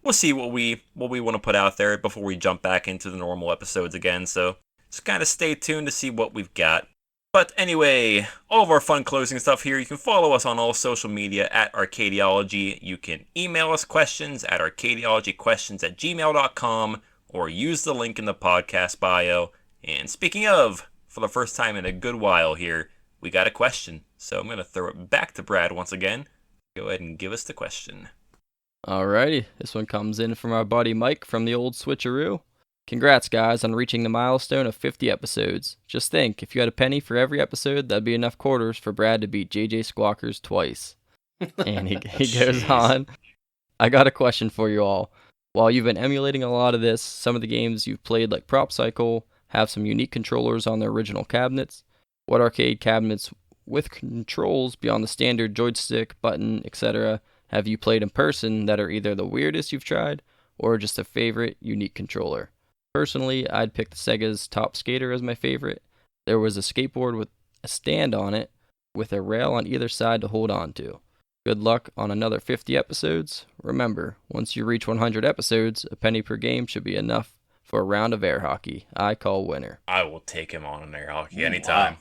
we'll see what we want to put out there before we jump back into the normal episodes again. So just kind of stay tuned to see what we've got. But anyway, all of our fun closing stuff here. You can follow us on all social media at Arcadiology. You can email us questions at arcadiologyquestions@gmail.com or use the link in the podcast bio. And speaking of, for the first time in a good while here, we got a question. So I'm going to throw it back to Brad once again. Go ahead and give us the question. Alrighty. This one comes in from our buddy Mike from the old Switcheroo. Congrats, guys, on reaching the milestone of 50 episodes. Just think, if you had a penny for every episode, that'd be enough quarters for Brad to beat JJ Squawkers twice. And he goes Jeez. on. I got a question for you all. While you've been emulating a lot of this, some of the games you've played like Prop Cycle have some unique controllers on their original cabinets. What arcade cabinets with controls beyond the standard joystick, button, etc., have you played in person that are either the weirdest you've tried or just a favorite unique controller? Personally, I'd pick the Sega's Top Skater as my favorite. There was a skateboard with a stand on it with a rail on either side to hold on to. Good luck on another 50 episodes. Remember, once you reach 100 episodes, a penny per game should be enough for a round of air hockey. I call winner. I will take him on an air hockey anytime.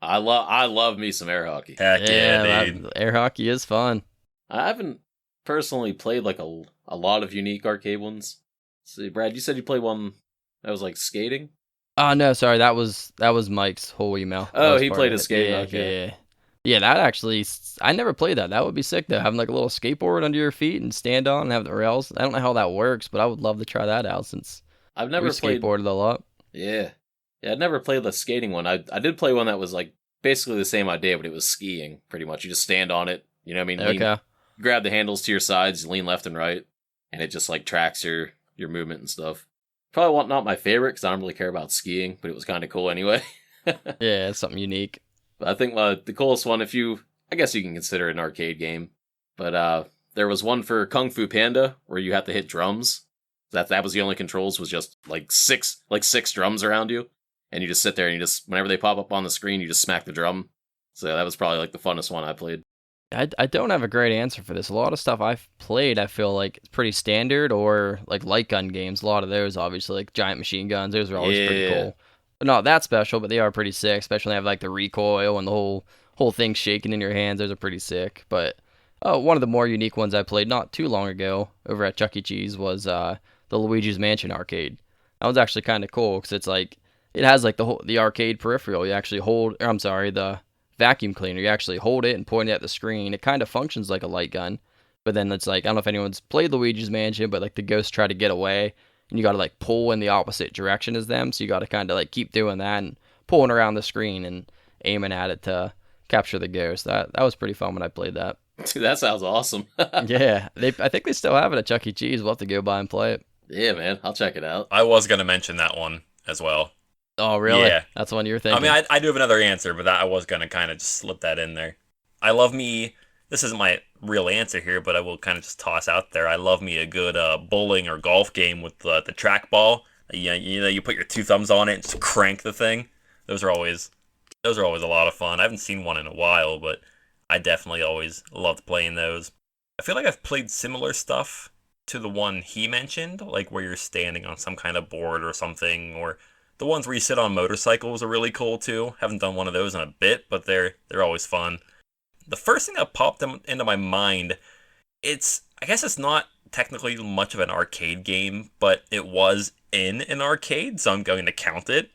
I love me some air hockey. Heck yeah, dude. Air hockey is fun. I haven't personally played like a lot of unique arcade ones. See, Brad, you said you played one that was like skating? Oh no, sorry, that was Mike's whole email. Oh, he played a skating. Yeah, okay. yeah. Yeah, that actually, I never played that. That would be sick though, having like a little skateboard under your feet and stand on and have the rails. I don't know how that works, but I would love to try that out since I've never played skateboarded a lot. Yeah. Yeah, I'd never played the skating one. I did play one that was like basically the same idea, but it was skiing pretty much. You just stand on it, you know what I mean? Okay. Grab the handles to your sides, lean left and right, and it just like tracks your movement and stuff. Probably not my favorite because I don't really care about skiing, but it was kind of cool anyway. Yeah, it's something unique. But I think the coolest one, I guess you can consider it an arcade game, but there was one for Kung Fu Panda where you have to hit drums. That was the only controls, was just like six drums around you, and you just sit there and you just, whenever they pop up on the screen, you just smack the drum. So that was probably like the funnest one I played. I don't have a great answer for this. A lot of stuff I've played, I feel like it's pretty standard, or like light gun games. A lot of those, obviously, like giant machine guns. Those are always pretty cool. They're not that special, but they are pretty sick. Especially when they have like the recoil and the whole thing shaking in your hands. Those are pretty sick. But one of the more unique ones I played not too long ago over at Chuck E. Cheese was the Luigi's Mansion arcade. That was actually kind of cool because it's like it has like the arcade peripheral. You actually the vacuum cleaner. You actually hold it and point it at the screen. It kind of functions like a light gun, but then it's like, I don't know if anyone's played Luigi's Mansion, but like the ghosts try to get away, and you got to like pull in the opposite direction as them. So you got to kind of like keep doing that and pulling around the screen and aiming at it to capture the ghost. That was pretty fun when I played that. Dude, that sounds awesome. Yeah, I think they still have it at Chuck E. Cheese. We'll have to go by and play it. Yeah, man, I'll check it out. I was going to mention that one as well. Oh, really? Yeah. That's one you're thinking. I mean, I do have another answer, but I was going to kind of just slip that in there. This isn't my real answer here, but I will kind of just toss out there. I love me a good bowling or golf game with the trackball. You put your two thumbs on it and just crank the thing. Those are always a lot of fun. I haven't seen one in a while, but I definitely always loved playing those. I feel like I've played similar stuff to the one he mentioned, like where you're standing on some kind of board or something, or the ones where you sit on motorcycles are really cool too. Haven't done one of those in a bit, but they're always fun. The first thing that popped into my mind, I guess it's not technically much of an arcade game, but it was in an arcade, so I'm going to count it.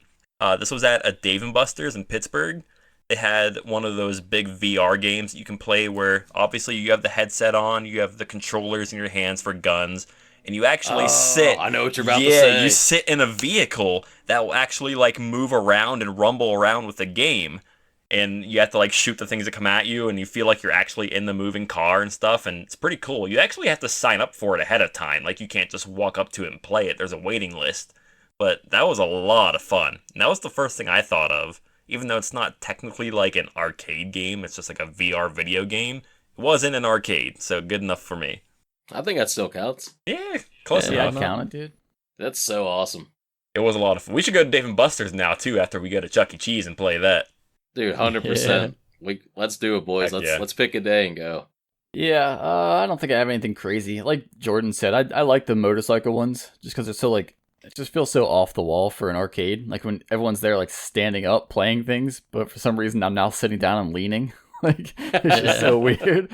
This was at a Dave & Buster's in Pittsburgh. They had one of those big VR games that you can play where obviously you have the headset on, you have the controllers in your hands for guns, and you actually sit. I know what you're about to say. Yeah, you sit in a vehicle that will actually like move around and rumble around with the game. And you have to like shoot the things that come at you, and you feel like you're actually in the moving car and stuff, and it's pretty cool. You actually have to sign up for it ahead of time. Like, you can't just walk up to it and play it. There's a waiting list. But that was a lot of fun. And that was the first thing I thought of. Even though it's not technically like an arcade game, it's just like a VR video game. It was in an arcade, so good enough for me. I think that still counts. Yeah, close Yeah, enough. I'd count it, dude. That's so awesome. It was a lot of fun. We should go to Dave & Buster's now, too, after we go to Chuck E. Cheese and play that. Dude, 100%. Let's do it, boys. Heck yeah. Let's pick a day and go. Yeah, I don't think I have anything crazy. Like Jordan said, I like the motorcycle ones just because they're so like, it just feels so off the wall for an arcade. Like when everyone's there like standing up playing things, but for some reason I'm now sitting down and leaning. Like it's just so weird.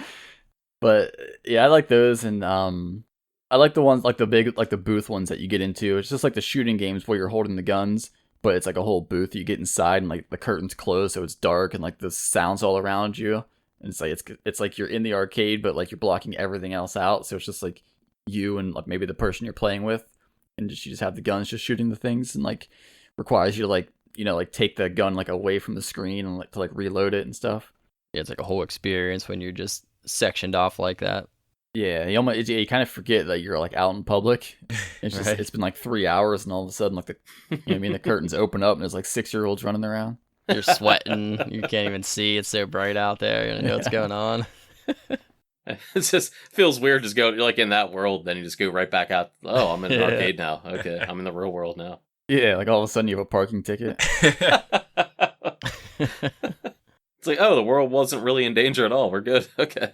But yeah, I like those, and I like the ones like the big like the booth ones that you get into. It's just like the shooting games where you're holding the guns, but it's like a whole booth. You get inside and like the curtains close, so it's dark and like the sounds all around you. And it's like you're in the arcade, but like you're blocking everything else out. So it's just like you and like maybe the person you're playing with, and you just have the guns just shooting the things, and like requires you to like like take the gun like away from the screen and like to like reload it and stuff. Yeah, it's like a whole experience when you're just sectioned off like that. Yeah, you kind of forget that you're like out in public. It's just Right. It's been like 3 hours, and all of a sudden like the curtains open up and there's like 6-year-olds running around. You're sweating. You can't even see. It's so bright out there. You don't know what's going on. It just feels weird just go like in that world, then you just go right back out. Oh, I'm in an arcade now. Okay, I'm in the real world now. Yeah, like all of a sudden you have a parking ticket. It's like, oh, the world wasn't really in danger at all. We're good. Okay.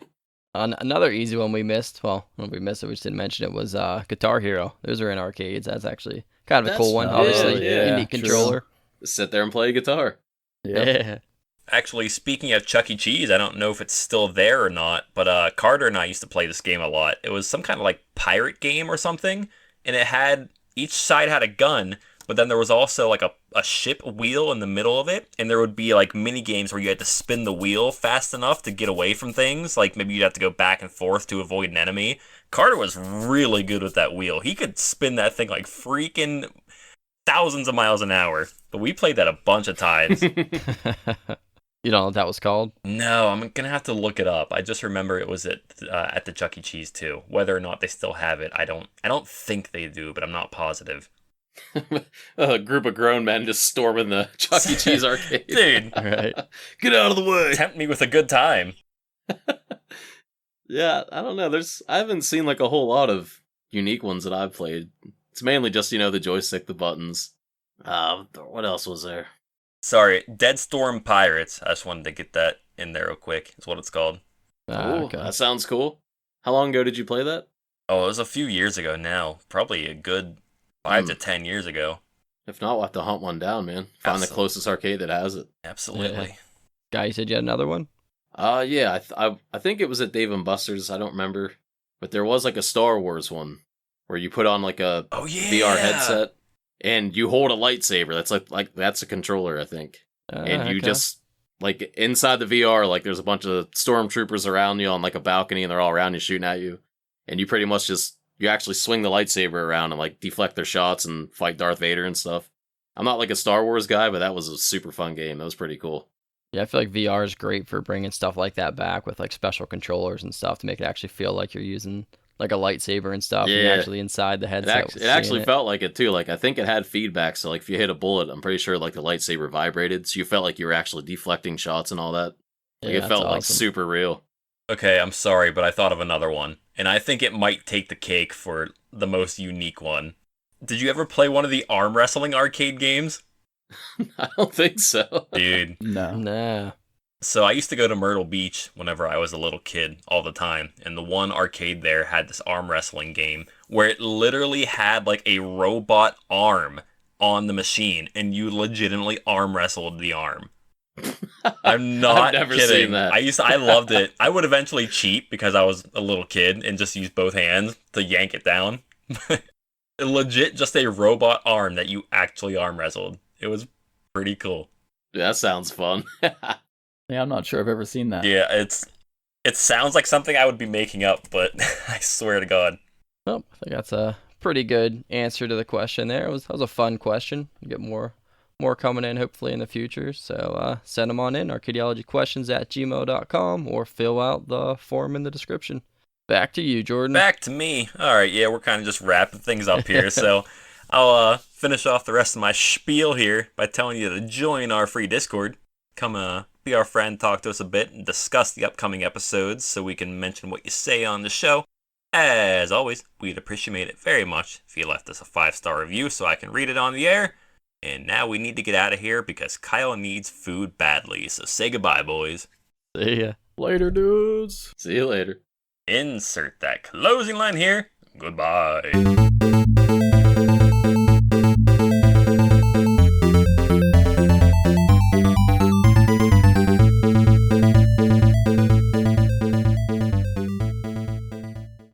Another easy one we missed. Well, when we missed it, we just didn't mention it. Was Guitar Hero. Those are in arcades. That's actually kind of a cool one. yeah, Obviously, yeah, unique true. controller. Just sit there and play guitar. Yeah. Actually, speaking of Chuck E. Cheese, I don't know if it's still there or not, but Carter and I used to play this game a lot. It was some kind of like pirate game or something, and each side had a gun, but then there was also like a ship wheel in the middle of it, and there would be like mini games where you had to spin the wheel fast enough to get away from things, like maybe you'd have to go back and forth to avoid an enemy. Carter was really good with that wheel. He could spin that thing like freaking thousands of miles an hour, but we played that a bunch of times. You don't know what that was called? No, I'm gonna have to look it up. I just remember it was at the Chuck E. Cheese too. Whether or not they still have it, I don't think they do, but I'm not positive. A group of grown men just storming the Chuck E. Cheese arcade. Dude, All right. Get out of the way. tempt me with a good time. Yeah, I don't know. I haven't seen like a whole lot of unique ones that I've played. It's mainly just, the joystick, the buttons. What else was there? Sorry, Dead Storm Pirates. I just wanted to get that in there real quick. Is what it's called. Cool. That sounds cool. How long ago did you play that? Oh, it was a few years ago now. Probably a good 5 to 10 years ago. If not, we'll have to hunt one down, man. Find the closest arcade that has it. Absolutely. Guy, you said you had another one? Yeah, I think it was at Dave & Buster's. I don't remember. But there was like a Star Wars one where you put on like a Oh yeah. VR headset and you hold a lightsaber. That's like that's a controller, I think. And you Okay. just like inside the VR, like there's a bunch of stormtroopers around you on like a balcony, and they're all around you shooting at you. And you pretty much you actually swing the lightsaber around and like deflect their shots and fight Darth Vader and stuff. I'm not like a Star Wars guy, but that was a super fun game. That was pretty cool. Yeah, I feel like VR is great for bringing stuff like that back with like special controllers and stuff to make it actually feel like you're using like a lightsaber and stuff. And you're Yeah. actually inside the It, headset. it actually felt like it too. Like I think it had feedback, so like if you hit a bullet, I'm pretty sure like the lightsaber vibrated, so you felt like you were actually deflecting shots and all that. Like Yeah, it felt that's like awesome. super real. Okay, I'm sorry, but I thought of another one, and I think it might take the cake for the most unique one. Did you ever play one of the arm wrestling arcade games? I don't think so. Dude. No. Nah. So I used to go to Myrtle Beach whenever I was a little kid all the time, and the one arcade there had this arm wrestling game where it literally had like a robot arm on the machine, and you legitimately arm wrestled the arm. I'm not I've never kidding. seen that. I loved it. I would eventually cheat because I was a little kid and just use both hands to yank it down. Legit, just a robot arm that you actually arm wrestled. It was pretty cool. That sounds fun. Yeah, I'm not sure I've ever seen that. Yeah, it sounds like something I would be making up, but I swear to God. Well, I think that's a pretty good answer to the question there. That was a fun question. We'll get more coming in hopefully in the future. So send them on in, arcadiologyquestions@gmail.com, or fill out the form in the description. Back to you, Jordan. Back to me. All right, yeah, we're kind of just wrapping things up here, so I'll finish off the rest of my spiel here by telling you to join our free Discord. Come be our friend, talk to us a bit, and discuss the upcoming episodes so we can mention what you say on the show. As always, we'd appreciate it very much if you left us a 5-star review so I can read it on the air. And now we need to get out of here because Kyle needs food badly, so say goodbye, boys. See ya. Later, dudes. See you later. Insert that closing line here. Goodbye.